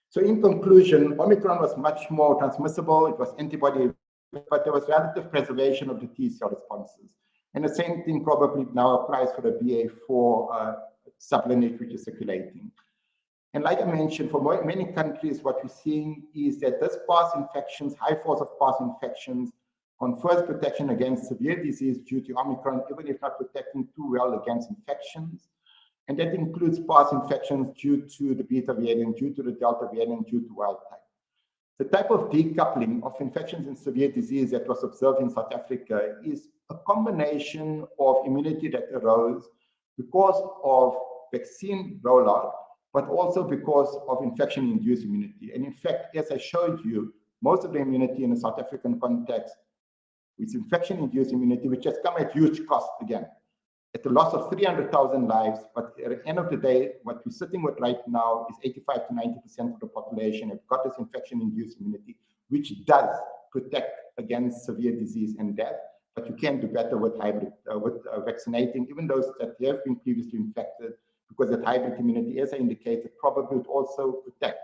So in conclusion, Omicron was much more transmissible. It was antibody, but there was relative preservation of the T-cell responses. And the same thing probably now applies for the BA4 sublineage, which is circulating. And like I mentioned, for many countries, what we're seeing is that this past infections, high force of past infections, confers protection against severe disease due to Omicron, even if not protecting too well against infections. And that includes past infections due to the beta variant, due to the delta variant, due to wild type. The type of decoupling of infections and severe disease that was observed in South Africa is a combination of immunity that arose because of vaccine rollout, but also because of infection-induced immunity. And in fact, as I showed you, most of the immunity in the South African context is infection-induced immunity, which has come at huge cost again, at the loss of 300,000 lives. But at the end of the day, what we're sitting with right now is 85 to 90% of the population have got this infection-induced immunity, which does protect against severe disease and death. But you can do better with vaccinating, even those that have been previously infected, because that hybrid immunity, as I indicated, probably would also protect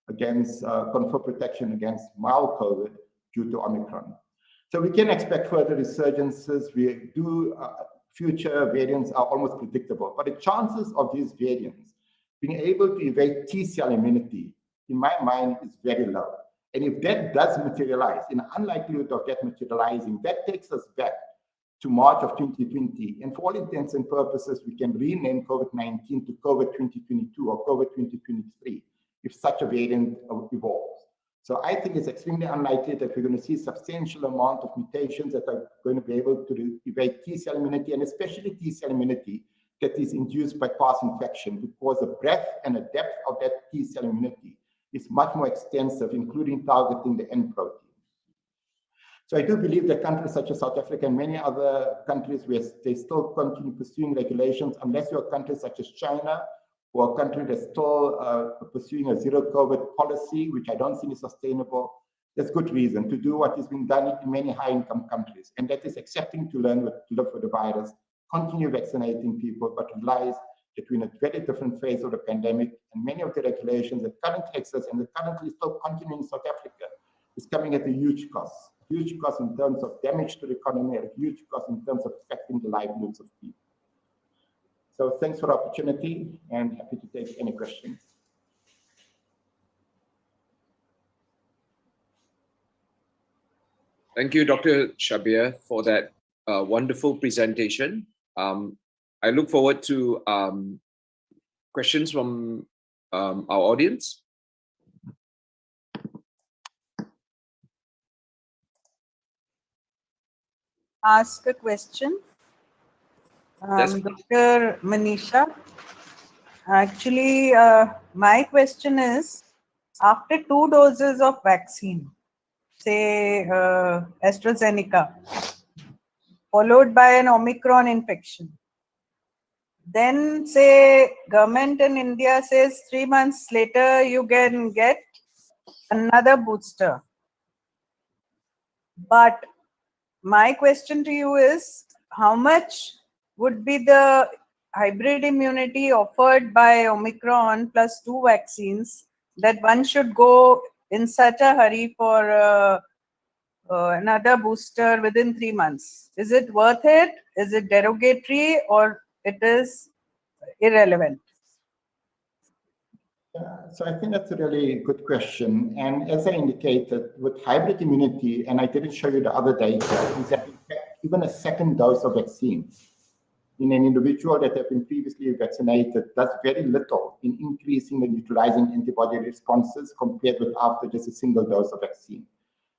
against, confer protection against mild COVID due to Omicron. So we can expect further resurgences. We do, future variants are almost predictable, but the chances of these variants being able to evade T-cell immunity, in my mind, is very low. And if that does materialize, in the unlikelihood of that materializing, that takes us back to March of 2020. And for all intents and purposes, we can rename COVID-19 to COVID 2022 or COVID 2023 if such a variant evolves. So I think it's extremely unlikely that we're going to see a substantial amount of mutations that are going to be able to evade T-cell immunity, and especially T-cell immunity that is induced by past infection, because the breadth and the depth of that T-cell immunity is much more extensive, including targeting the N protein. So I do believe that countries such as South Africa and many other countries where they still continue pursuing regulations, unless you're countries such as China, or a country that's still pursuing a zero COVID policy, which I don't think is sustainable, there's good reason to do what is being done in many high-income countries, and that is accepting to learn to live with the virus, continue vaccinating people, but realize that we're in a very different phase of the pandemic, and many of the regulations that currently exist and that currently still continuing in South Africa is coming at a huge cost in terms of damage to the economy, and a huge cost in terms of affecting the livelihoods of people. So thanks for the opportunity, and happy to take any questions. Thank you, Dr. Shabir, for that wonderful presentation. I look forward to questions from our audience. Ask a question. Yes. Dr. Manisha, actually, my question is, after 2 doses of vaccine, say AstraZeneca, followed by an Omicron infection, then say government in India says 3 months later you can get another booster. But my question to you is, how much would be the hybrid immunity offered by Omicron plus 2 vaccines that one should go in such a hurry for another booster within 3 months? Is it worth it? Is it derogatory, or it is irrelevant? So I think that's a really good question. And as I indicated, with hybrid immunity, and I didn't show you the other data, is that in fact, even a second dose of vaccine in an individual that have been previously vaccinated does very little in increasing and neutralizing antibody responses compared with after just a single dose of vaccine.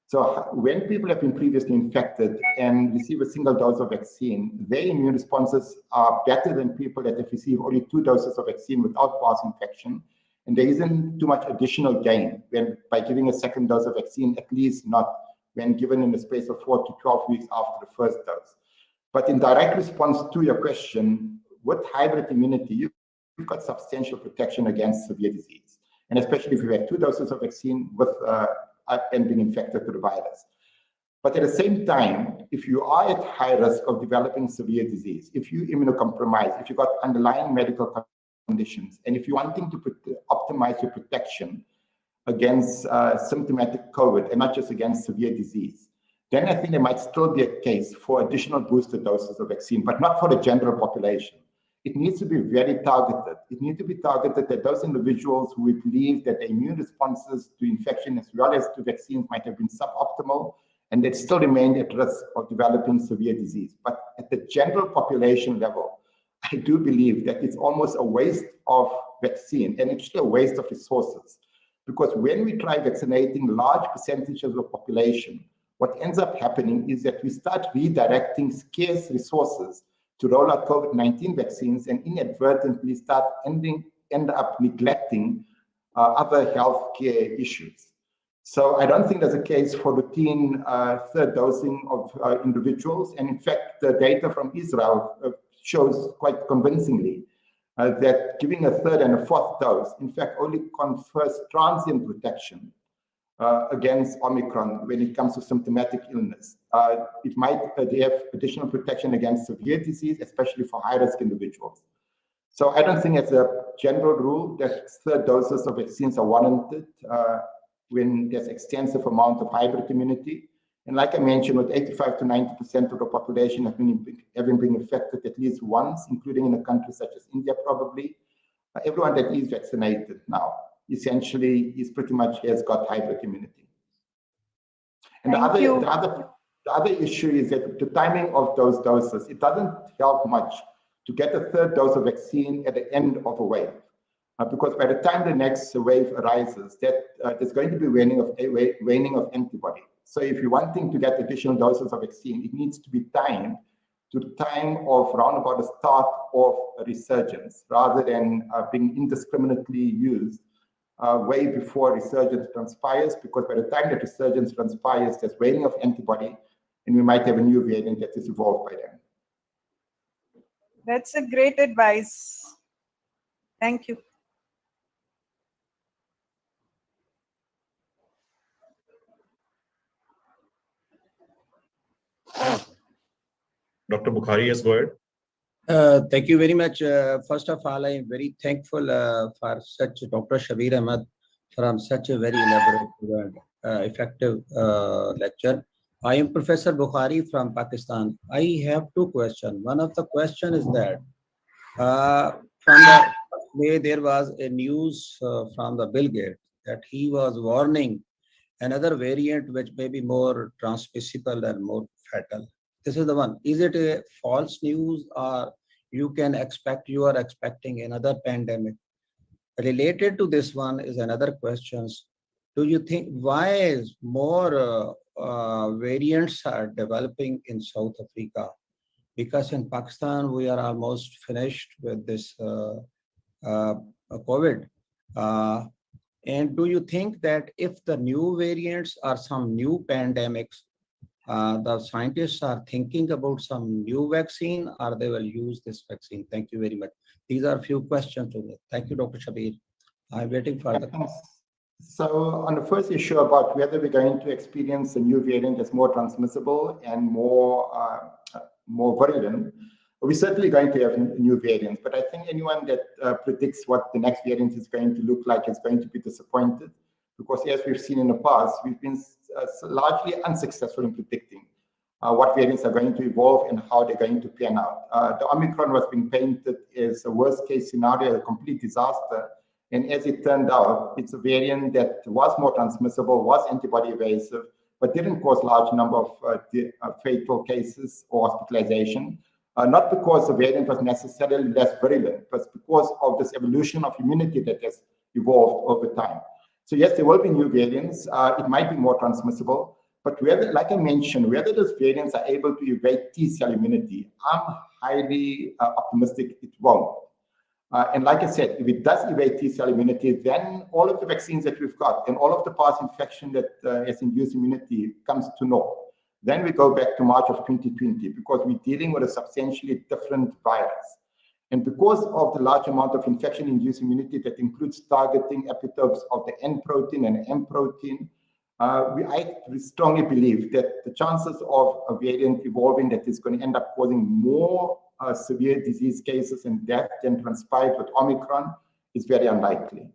So when people have been previously infected and receive a single dose of vaccine, their immune responses are better than people that have received only 2 doses of vaccine without past infection. And there isn't too much additional gain by giving a second dose of vaccine, at least not when given in the space of 4 to 12 weeks after the first dose. But in direct response to your question, with hybrid immunity, you've got substantial protection against severe disease. And especially if you have 2 doses of vaccine with and being infected with the virus. But at the same time, if you are at high risk of developing severe disease, if you immunocompromised, if you've got underlying medical conditions, and if you're wanting to optimize your protection against symptomatic COVID and not just against severe disease, then I think there might still be a case for additional booster doses of vaccine, but not for the general population. It needs to be very targeted. It needs to be targeted at those individuals who we believe that their immune responses to infection as well as to vaccines might have been suboptimal and that still remain at risk of developing severe disease. But at the general population level, I do believe that it's almost a waste of vaccine and actually a waste of resources. Because when we try vaccinating large percentages of the population, what ends up happening is that we start redirecting scarce resources to roll out COVID-19 vaccines and inadvertently end up neglecting other healthcare issues. So I don't think there's a case for routine third dosing of individuals. And in fact, the data from Israel shows quite convincingly that giving a third and a fourth dose, in fact, only confers transient protection against Omicron when it comes to symptomatic illness. It might have additional protection against severe disease, especially for high-risk individuals. So I don't think as a general rule that third doses of vaccines are warranted when there's extensive amount of hybrid immunity. And like I mentioned, with 85 to 90% of the population having been infected at least once, including in a country such as India probably, everyone that is vaccinated now essentially is pretty much has got hybrid immunity. And the other issue is that the timing of those doses, it doesn't help much to get a third dose of vaccine at the end of a wave. Because by the time the next wave arises, there's going to be waning of antibody. So if you're wanting to get additional doses of vaccine, it needs to be timed to the time of round about the start of a resurgence, rather than being indiscriminately used way before resurgence transpires, because by the time that resurgence transpires, there's waning of antibody, and we might have a new variant that is evolved by then. That's a great advice. Thank you. Dr. Bukhari, yes, go ahead. Thank you very much. First of all, I am very thankful for such Dr. Shabir Ahmad from such a very elaborate, effective lecture. I am Professor Bukhari from Pakistan. I have 2 questions. One of the question is that from the way there was a news from the Bill Gates that he was warning another variant which may be more transmissible and more fatal. This is the one. Is it a false news, or you are expecting another pandemic? Related to this one is another question. Do you think why is more variants are developing in South Africa? Because in Pakistan, we are almost finished with this COVID. And do you think that if the new variants are some new pandemics, the scientists are thinking about some new vaccine, or they will use this vaccine? Thank you very much. These are a few questions to me. Thank you, Dr. Shabir. I'm waiting for the call. So on the first issue about whether we're going to experience a new variant that's more transmissible and more virulent, we're certainly going to have new variants. But I think anyone that predicts what the next variant is going to look like is going to be disappointed, because as we've seen in the past, we've been largely unsuccessful in predicting what variants are going to evolve and how they're going to pan out. The Omicron was being painted as a worst case scenario, a complete disaster. And as it turned out, it's a variant that was more transmissible, was antibody evasive, but didn't cause large number of fatal cases or hospitalization. Not because the variant was necessarily less virulent, but because of this evolution of immunity that has evolved over time. So yes, there will be new variants. It might be more transmissible, but whether, like I mentioned, whether those variants are able to evade T-cell immunity, I'm highly optimistic it won't. And like I said, if it does evade T-cell immunity, then all of the vaccines that we've got and all of the past infection that has induced immunity comes to naught. Then we go back to March of 2020, because we're dealing with a substantially different virus. And because of the large amount of infection-induced immunity that includes targeting epitopes of the N protein and M protein, I strongly believe that the chances of a variant evolving that is going to end up causing more severe disease cases and death than transpired with Omicron is very unlikely.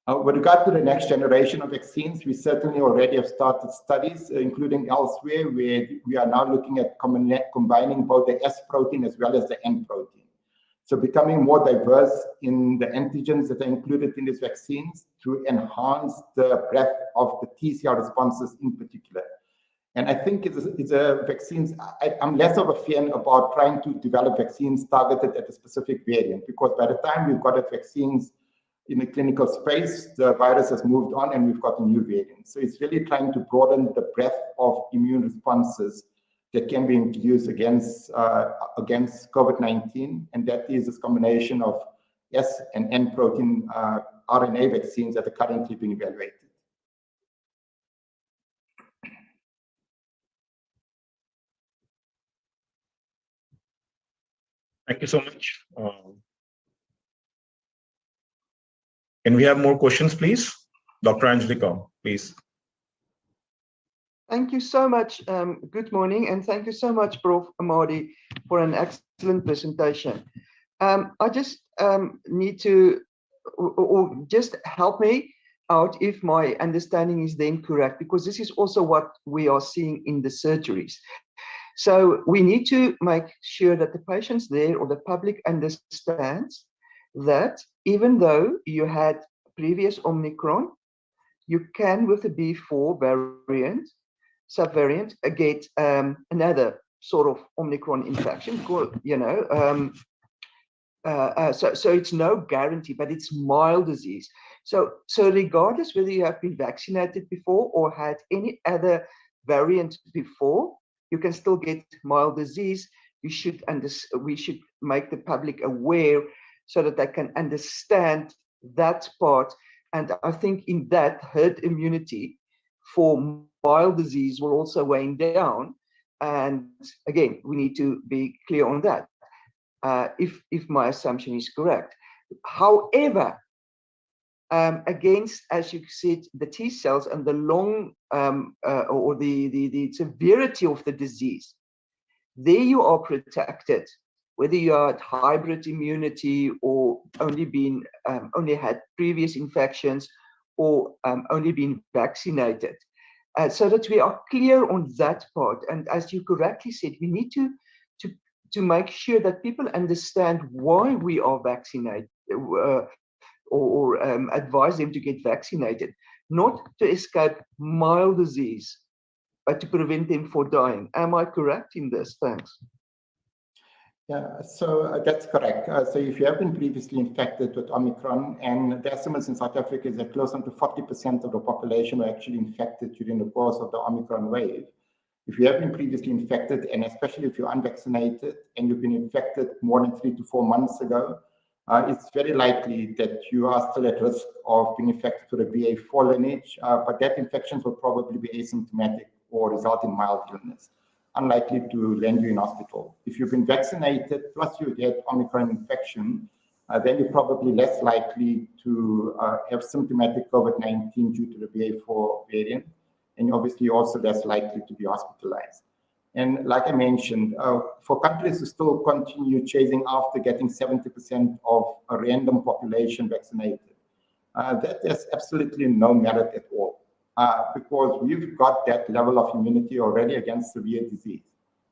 With regard to the next generation of vaccines, we certainly already have started studies, including elsewhere, where we are now looking at combining both the S protein as well as the N protein. So becoming more diverse in the antigens that are included in these vaccines to enhance the breadth of the T-cell responses in particular. And I think it's a vaccines, I'm less of a fan about trying to develop vaccines targeted at a specific variant, because by the time we've got the vaccines in the clinical space, the virus has moved on and we've got a new variant. So it's really trying to broaden the breadth of immune responses that can be used against COVID-19, and that is this combination of S and N protein RNA vaccines that are currently being evaluated. Thank you so much. Can we have more questions, please? Dr. Angelica, please. Thank you so much. Good morning, and thank you so much, Prof Madhi, for an excellent presentation. I just need to, or just help me out if my understanding is then correct, because this is also what we are seeing in the surgeries. So we need to make sure that the patients there or the public understands that even though you had previous Omicron, you can, with the B4 variant, subvariant, get another sort of Omicron infection, you know. So it's no guarantee, but it's mild disease. So regardless whether you have been vaccinated before or had any other variant before, you can still get mild disease. We should make the public aware so that they can understand that part. And I think in that, herd immunity for mild disease will also weighing down. And again, we need to be clear on that, if my assumption is correct. However, against, as you said, the T cells and the long or the severity of the disease, there you are protected, whether you are at hybrid immunity or only had previous infections or only been vaccinated, so that we are clear on that part. And as you correctly said, we need to make sure that people understand why we are vaccinated, or advise them to get vaccinated. not to escape mild disease, but to prevent them from dying. Am I correct in this? Thanks. Yeah, so that's correct. So if you have been previously infected with Omicron, and the estimates in South Africa is that close to 40% of the population were actually infected during the course of the Omicron wave. If you have been previously infected, and especially if you're unvaccinated and you've been infected more than 3 to 4 months ago, it's very likely that you are still at risk of being infected with a BA4 lineage, but that infections will probably be asymptomatic or result in mild illness, unlikely to land you in hospital. If you've been vaccinated, plus you get Omicron infection, then you're probably less likely to have symptomatic COVID-19 due to the BA4 variant, and obviously also less likely to be hospitalized. And like I mentioned, for countries to still continue chasing after getting 70% of a random population vaccinated, that has absolutely no merit at all, because we've got that level of immunity already against severe disease.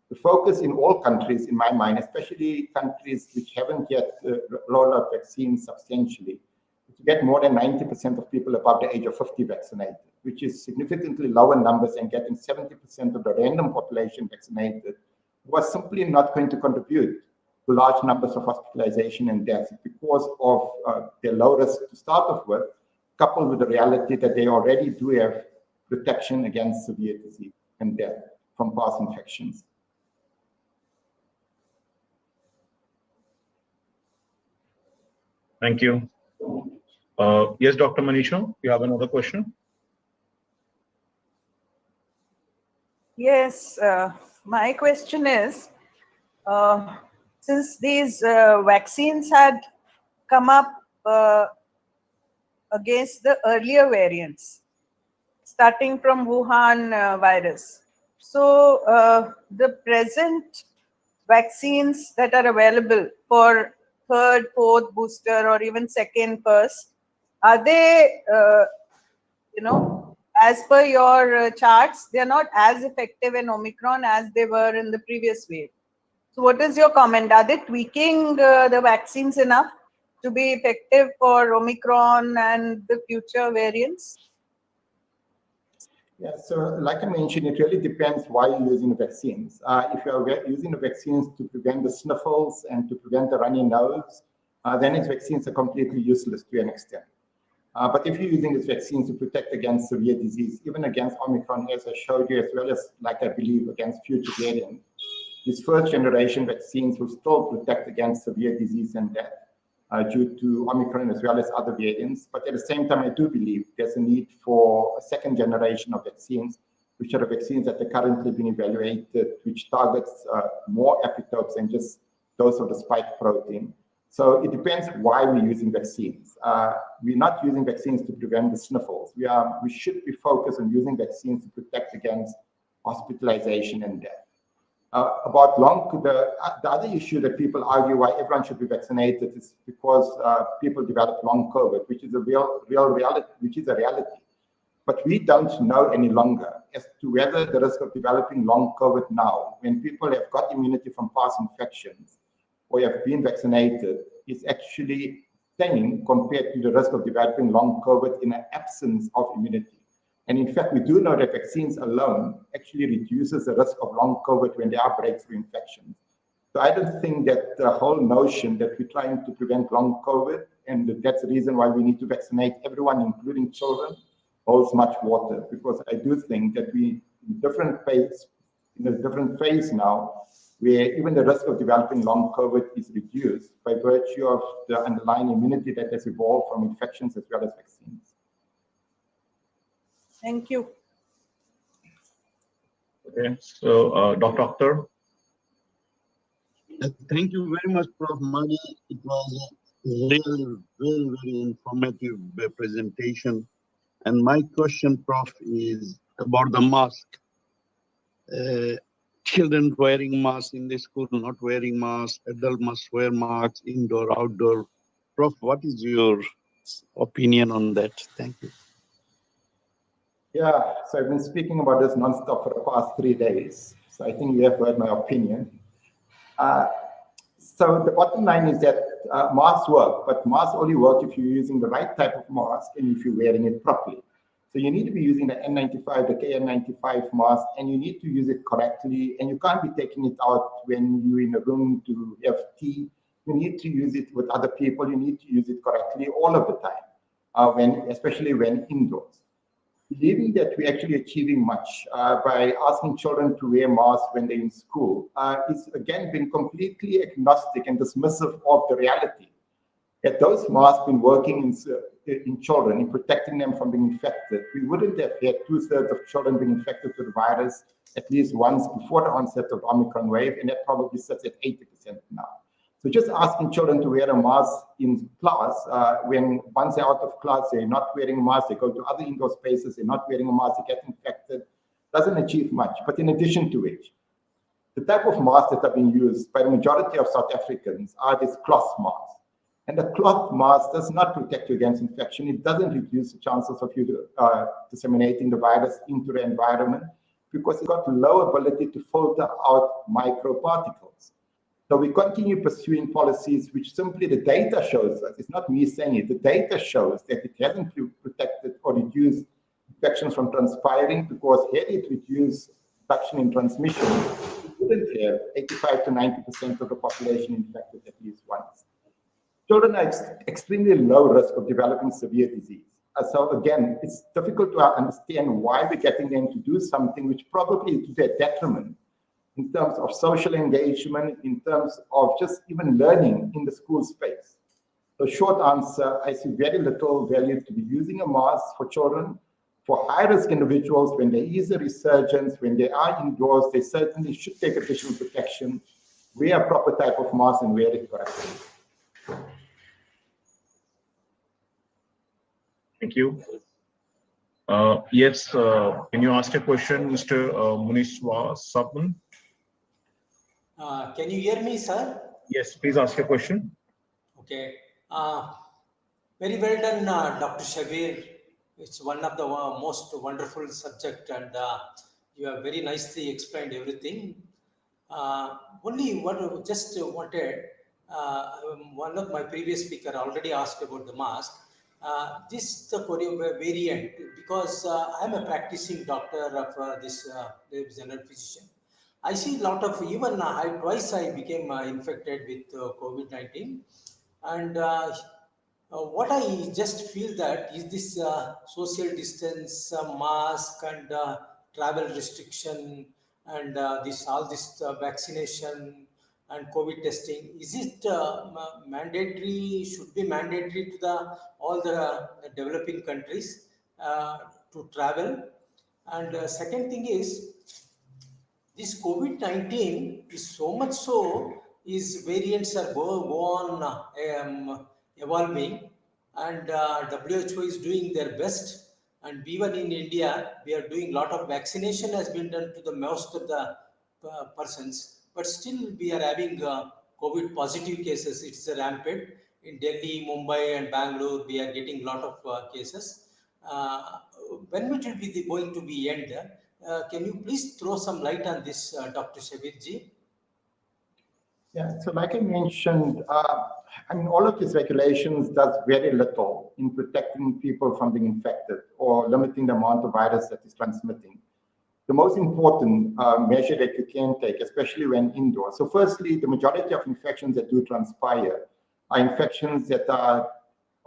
The focus in all countries, in my mind, especially countries which haven't yet rolled out vaccines substantially, is to get more than 90% of people above the age of 50 vaccinated, which is significantly lower numbers, and getting 70% of the random population vaccinated was simply not going to contribute to large numbers of hospitalization and deaths because of their low risk to start off with, coupled with the reality that they already do have protection against severe disease and death from past infections. Thank you. Yes, Dr. Manisha, you have another question? Yes, my question is, since these vaccines had come up against the earlier variants, starting from Wuhan virus. So the present vaccines that are available for third, fourth booster, or even second, first, are they, as per your charts, they are not as effective in Omicron as they were in the previous wave. So what is your comment? Are they tweaking the vaccines enough to be effective for Omicron and the future variants? Yeah, so like I mentioned, it really depends why you're using the vaccines. If you're using the vaccines to prevent the sniffles and to prevent the runny nose, then these vaccines are completely useless to an extent. But if you're using these vaccines to protect against severe disease, even against Omicron, as I showed you, as well as, like I believe, against future variants, these first generation vaccines will still protect against severe disease and death due to Omicron as well as other variants. But at the same time, I do believe there's a need for a second generation of vaccines, which are the vaccines that are currently being evaluated, which targets more epitopes than just those of the spike protein. So it depends why we're using vaccines. We're not using vaccines to prevent the sniffles. We should be focused on using vaccines to protect against hospitalization and death. About the other issue that people argue why everyone should be vaccinated is because people develop long COVID, which is a real reality, which is a reality. But we don't know any longer as to whether the risk of developing long COVID now, when people have got immunity from past infections or have been vaccinated, is actually thin compared to the risk of developing long COVID in the absence of immunity. And in fact, we do know that vaccines alone actually reduces the risk of long COVID when there are breakthrough infections. So I don't think that the whole notion that we're trying to prevent long COVID, and that's the reason why we need to vaccinate everyone, including children, holds much water, because I do think that we in a different phase now, where even the risk of developing long COVID is reduced by virtue of the underlying immunity that has evolved from infections as well as vaccines. Thank you. Okay, so Dr. Akhtar. Thank you very much, Prof. Madhi. It was a really very informative presentation. And my question, Prof, is about the mask. Children wearing masks in the school, not wearing masks, adult must wear masks, indoor, outdoor. Prof, what is your opinion on that? Thank you. Yeah, so I've been speaking about this nonstop for the past 3 days. So I think you have heard my opinion. So the bottom line is that masks work, but masks only work if you're using the right type of mask and if you're wearing it properly. So you need to be using the N95, the KN95 mask, and you need to use it correctly. And you can't be taking it out when you're in a room to have tea. You need to use it with other people. You need to use it correctly all of the time, especially when indoors. Believing that we're actually achieving much by asking children to wear masks when they're in school is again been completely agnostic and dismissive of the reality. Had those masks been working in children, in protecting them from being infected, we wouldn't have had 2/3 of children being infected with the virus at least once before the onset of the Omicron wave, and that probably sits at 80% now. So just asking children to wear a mask in class, when once they're out of class, they're not wearing a mask, they go to other indoor spaces, they're not wearing a mask, they get infected, doesn't achieve much. But in addition to which, the type of masks that are being used by the majority of South Africans are these cloth masks. And the cloth mask does not protect you against infection. It doesn't reduce the chances of you disseminating the virus into the environment because it's got low ability to filter out microparticles. So we continue pursuing policies which simply the data shows us, it's not me saying it, the data shows that it hasn't protected or reduced infections from transpiring, because had it reduced reduction in transmission, we wouldn't have 85 to 90% of the population infected at least once. Children are extremely low risk of developing severe disease. So again, it's difficult to understand why we're getting them to do something which probably is to their detriment in terms of social engagement, in terms of just even learning in the school space. So short answer, I see very little value to be using a mask for children. For high-risk individuals, when there is a resurgence, when they are indoors, they certainly should take additional protection, wear a proper type of mask and wear it correctly. Thank you. Yes, can you ask a question, Mr. Munishwa Sabman? Can you hear me, sir? Yes, please ask your question. Okay. Very well done, Dr. Shabir. It's one of the most wonderful subject, and you have very nicely explained everything. Only what I just wanted, one of my previous speaker already asked about the mask. This the Korean variant, because I'm a practicing doctor of this general physician. I see a lot of, even twice I became infected with COVID-19, and what I just feel that is this social distance, mask, and travel restriction, and all this vaccination and COVID testing. Is it mandatory? Should be mandatory to all the developing countries to travel? And second thing is, this COVID-19 is so much so, is variants are go on evolving, and WHO is doing their best, and even in India we are doing a lot of vaccination has been done to the most of the persons, but still we are having COVID positive cases. It's rampant in Delhi, Mumbai and Bangalore. We are getting a lot of cases. When it will be going to be end? Can you please throw some light on this, Dr. Shabir ji? Yeah, so like I mentioned, I mean, all of these regulations does very little in protecting people from being infected or limiting the amount of virus that is transmitting. The most important measure that you can take, especially when indoors. So firstly, the majority of infections that do transpire are infections that are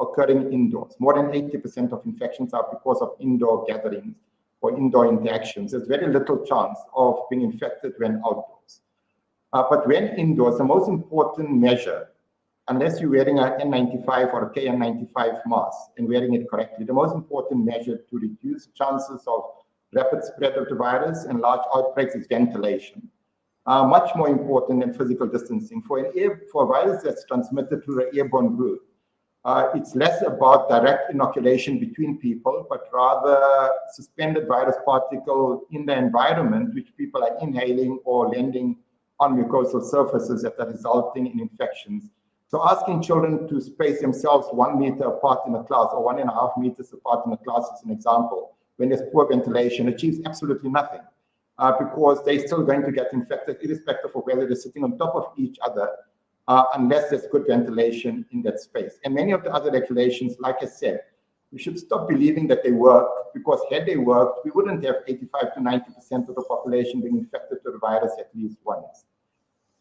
occurring indoors. More than 80% of infections are because of indoor gatherings or indoor interactions. There's very little chance of being infected when outdoors. But when indoors, the most important measure, unless you're wearing an N95 or a KN95 mask and wearing it correctly, the most important measure to reduce chances of rapid spread of the virus and large outbreaks is ventilation. Much more important than physical distancing. For a virus that's transmitted through the airborne route, it's less about direct inoculation between people, but rather suspended virus particle in the environment, which people are inhaling or landing on mucosal surfaces that are resulting in infections. So asking children to space themselves 1 meter apart in a class or 1.5 meters apart in a class is an example. When there's poor ventilation, achieves absolutely nothing because they're still going to get infected irrespective of whether they're sitting on top of each other unless there's good ventilation in that space. And many of the other regulations, like I said, We should stop believing that they work, because had they worked, we wouldn't have 85 to 90% of the population being infected with the virus at least once.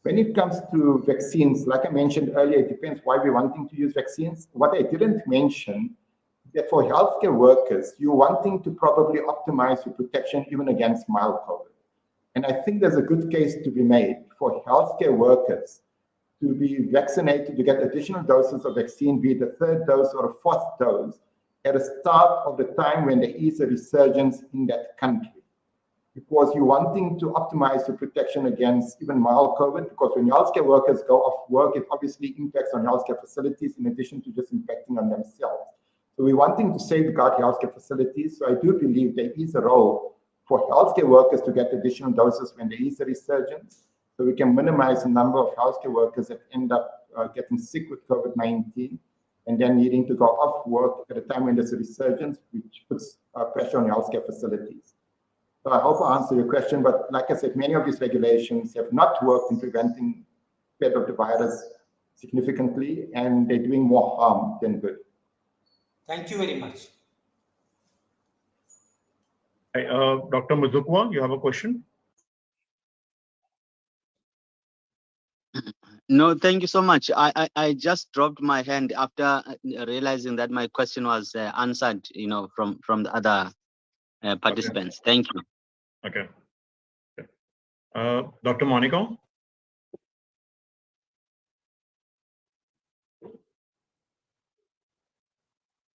When it comes to vaccines, like I mentioned earlier, it depends why we're wanting to use vaccines. What I didn't mention, that for healthcare workers, you're wanting to probably optimize your protection even against mild COVID. And I think there's a good case to be made for healthcare workers to be vaccinated, to get additional doses of vaccine, be it a third dose or a fourth dose, at the start of the time when there is a resurgence in that country. Because you're wanting to optimize your protection against even mild COVID, because when healthcare workers go off work, it obviously impacts on healthcare facilities in addition to just impacting on themselves. So we're wanting to safeguard healthcare facilities. So I do believe there is a role for healthcare workers to get additional doses when there is a resurgence, so we can minimize the number of healthcare workers that end up getting sick with COVID-19 and then needing to go off work at a time when there's a resurgence, which puts pressure on healthcare facilities. So I hope I answered your question, but like I said, many of these regulations have not worked in preventing spread of the virus significantly, and they're doing more harm than good. Thank you very much. Dr. Muzukwa, you have a question? No, thank you so much. I just dropped my hand after realizing that my question was answered, from the other participants. Okay. Thank you. Okay. Dr. Monica?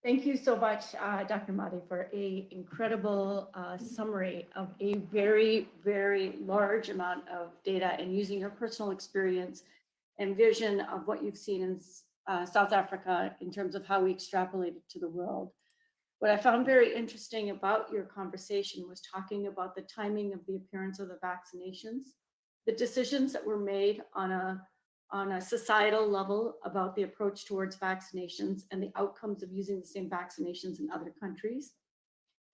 Thank you so much, Dr. Madhi, for an incredible summary of a very, very large amount of data, and using your personal experience and vision of what you've seen in South Africa in terms of how we extrapolate it to the world. What I found very interesting about your conversation was talking about the timing of the appearance of the vaccinations, the decisions that were made on a societal level about the approach towards vaccinations and the outcomes of using the same vaccinations in other countries,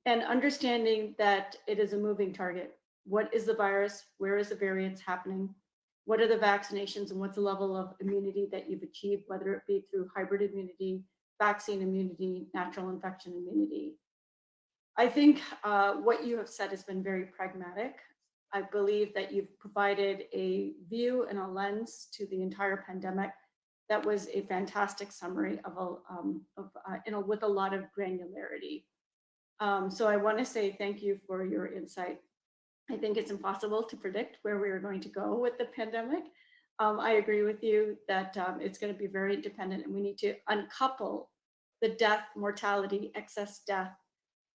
and understanding that it is a moving target. What is the virus? Where is the variants happening? What are the vaccinations, and what's the level of immunity that you've achieved, whether it be through hybrid immunity, vaccine immunity, natural infection immunity? I think what you have said has been very pragmatic. I believe that you've provided a view and a lens to the entire pandemic that was a fantastic summary with a lot of granularity. So I want to say thank you for your insight. I think it's impossible to predict where we are going to go with the pandemic. I agree with you that it's going to be very dependent, and we need to uncouple the death, mortality, excess death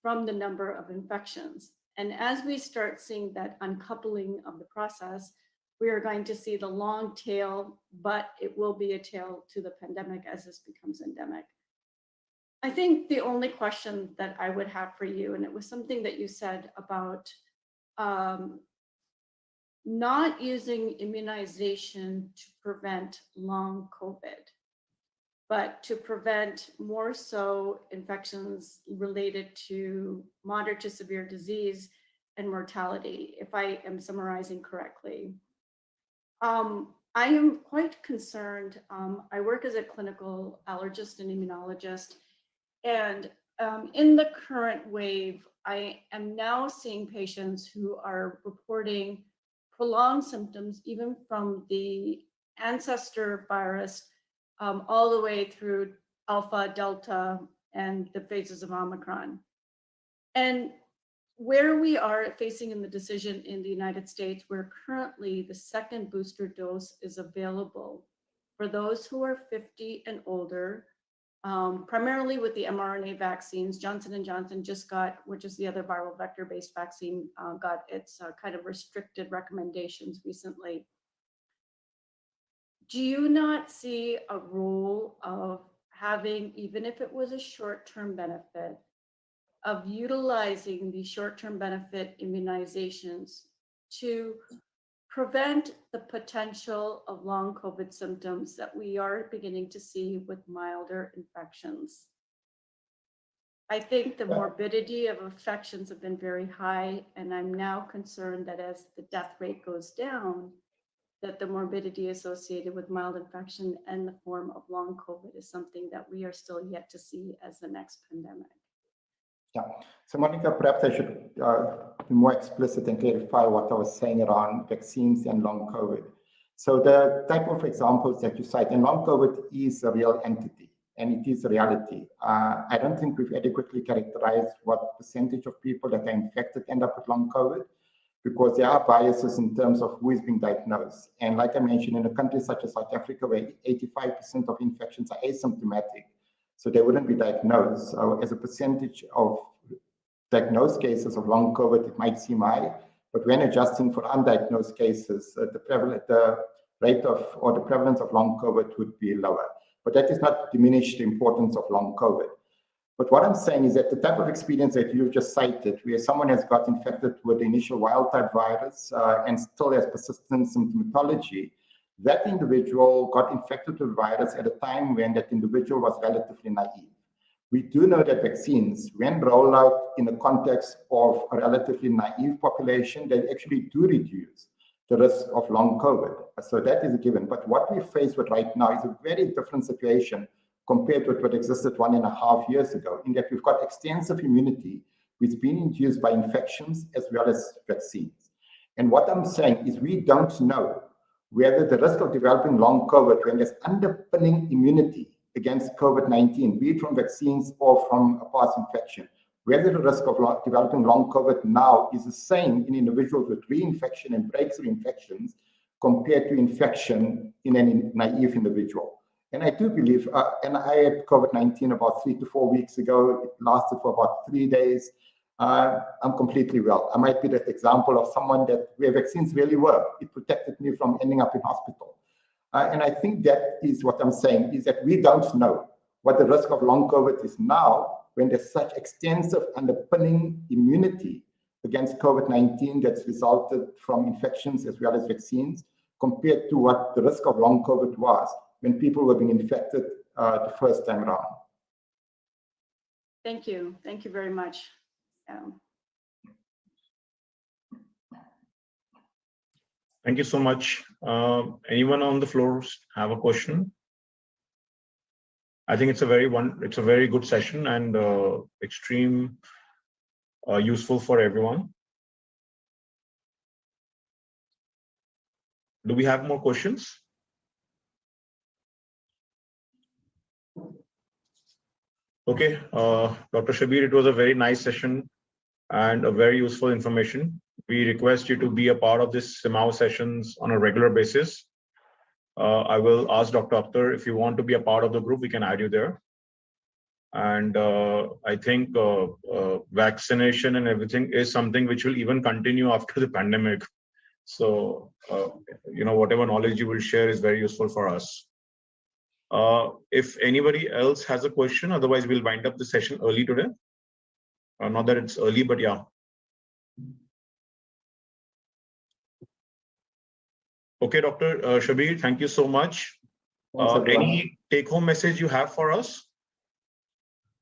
from the number of infections. And as we start seeing that uncoupling of the process, we are going to see the long tail, but it will be a tail to the pandemic as this becomes endemic. I think the only question that I would have for you, and it was something that you said about not using immunization to prevent long COVID, but to prevent more so infections related to moderate to severe disease and mortality, if I am summarizing correctly. I am quite concerned. I work as a clinical allergist and immunologist, and in the current wave, I am now seeing patients who are reporting prolonged symptoms, even from the ancestor virus, all the way through Alpha, Delta, and the phases of Omicron. And where we are facing in the decision in the United States, where currently the second booster dose is available for those who are 50 and older, primarily with the mRNA vaccines. Johnson & Johnson just got, which is the other viral vector-based vaccine, got its kind of restricted recommendations recently. Do you not see a role of having, even if it was a short-term benefit, of utilizing the short-term benefit immunizations to prevent the potential of long COVID symptoms that we are beginning to see with milder infections? I think the morbidity of infections have been very high, and I'm now concerned that as the death rate goes down, that the morbidity associated with mild infection and the form of long COVID is something that we are still yet to see as the next pandemic. Yeah. So Monica, perhaps I should be more explicit and clarify what I was saying around vaccines and long COVID. So the type of examples that you cite, and long COVID is a real entity and it is a reality. I don't think we've adequately characterized what percentage of people that are infected end up with long COVID, because there are biases in terms of who is being diagnosed. And like I mentioned, in a country such as South Africa, where 85% of infections are asymptomatic, so they wouldn't be diagnosed. So as a percentage of diagnosed cases of long COVID, it might seem high, but when adjusting for undiagnosed cases, the rate of or the prevalence of long COVID would be lower. But that does not diminish the importance of long COVID. But what I'm saying is that the type of experience that you've just cited, where someone has got infected with the initial wild-type virus and still has persistent symptomatology, that individual got infected with virus at a time when that individual was relatively naive. We do know that vaccines, when rolled out in the context of a relatively naive population, they actually do reduce the risk of long COVID. So that is a given. But what we face with right now is a very different situation compared with what existed 1.5 years ago, in that we've got extensive immunity which has been induced by infections as well as vaccines. And what I'm saying is we don't know whether the risk of developing long COVID, when there's underpinning immunity against COVID-19, be it from vaccines or from a past infection, whether the risk of developing long COVID now is the same in individuals with reinfection and breakthrough infections compared to infection in a naive individual. And I do believe, and I had COVID-19 about 3 to 4 weeks ago. It lasted for about 3 days. I'm completely well. I might be that example of someone where vaccines really work. It protected me from ending up in hospital. And I think that is what I'm saying, is that we don't know what the risk of long COVID is now when there's such extensive underpinning immunity against COVID-19 that's resulted from infections as well as vaccines, compared to what the risk of long COVID was when people were being infected the first time around. Thank you. Thank you very much. Thank you so much. Anyone on the floor have a question? I think it's a very good session and extreme useful for everyone. Do we have more questions? Okay, Dr. Shabir, it was a very nice session and a very useful information. We request you to be a part of this CMAAO sessions on a regular basis. I will ask Dr. Akhtar, if you want to be a part of the group, we can add you there. And I think vaccination and everything is something which will even continue after the pandemic. So, whatever knowledge you will share is very useful for us. If anybody else has a question, otherwise we'll wind up the session early today. Not that it's early, but yeah. Okay, Dr. Shabir, thank you so much. Any take-home message you have for us?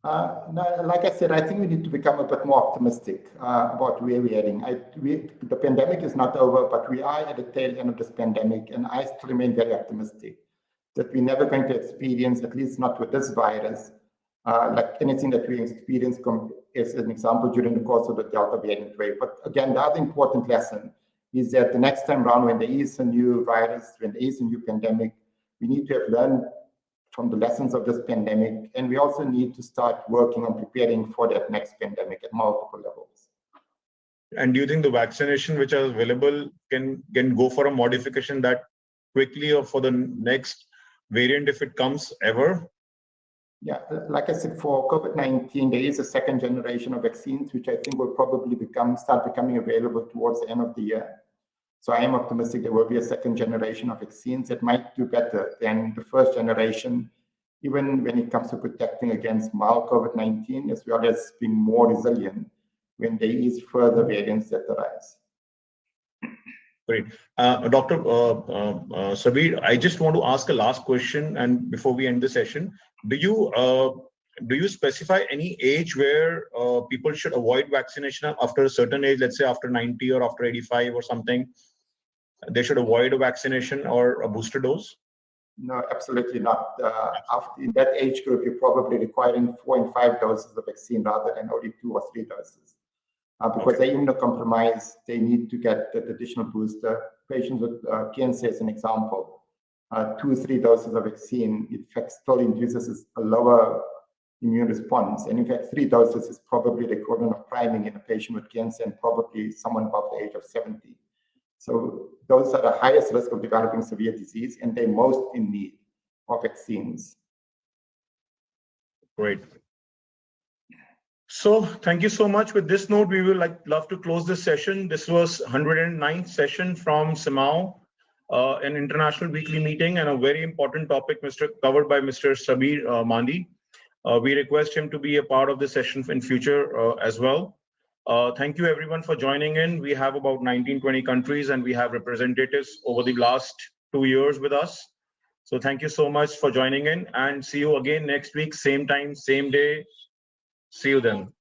No, like I said, I think we need to become a bit more optimistic about where we're heading. The pandemic is not over, but we are at the tail end of this pandemic, and I still remain very optimistic that we're never going to experience, at least not with this virus, like anything that we experienced as an example during the course of the Delta variant wave. But again, the other important lesson is that the next time around, when there is a new virus, when there is a new pandemic, we need to have learned from the lessons of this pandemic, and we also need to start working on preparing for that next pandemic at multiple levels. And do you think the vaccination which are available can go for a modification that quickly or for the next variant if it comes ever? Yeah, like I said, for COVID-19, there is a second generation of vaccines, which I think will probably start becoming available towards the end of the year. So I am optimistic there will be a second generation of vaccines that might do better than the first generation, even when it comes to protecting against mild COVID-19, as well as being more resilient when there is further variants that arise. Great. Dr. Shabir, I just want to ask a last question, and before we end the session, do you specify any age where people should avoid vaccination after a certain age, let's say after 90 or after 85 or something? they should avoid a vaccination or a booster dose? No, absolutely not. After in that age group, you're probably requiring 4 and 5 doses of vaccine rather than only 2 or 3 doses. Because they're immunocompromised, they need to get that additional booster. Patients with cancer, as an example, 2 or 3 doses of vaccine, in fact, still induces a lower immune response. And in fact, 3 doses is probably the equivalent of priming in a patient with cancer and probably someone above the age of 70. So those are the highest risk of developing severe disease, and they're most in need of vaccines. Great. So thank you so much. With this note, we will love to close this session. This was 109th session from CMAAO, an international weekly meeting, and a very important topic covered by Mr. Shabir Madhi. We request him to be a part of the session in future as well. Thank you everyone for joining in. We have about 19-20 countries, and we have representatives over the last 2 years with us. So thank you so much for joining in, and see you again next week, same time, same day. See you then.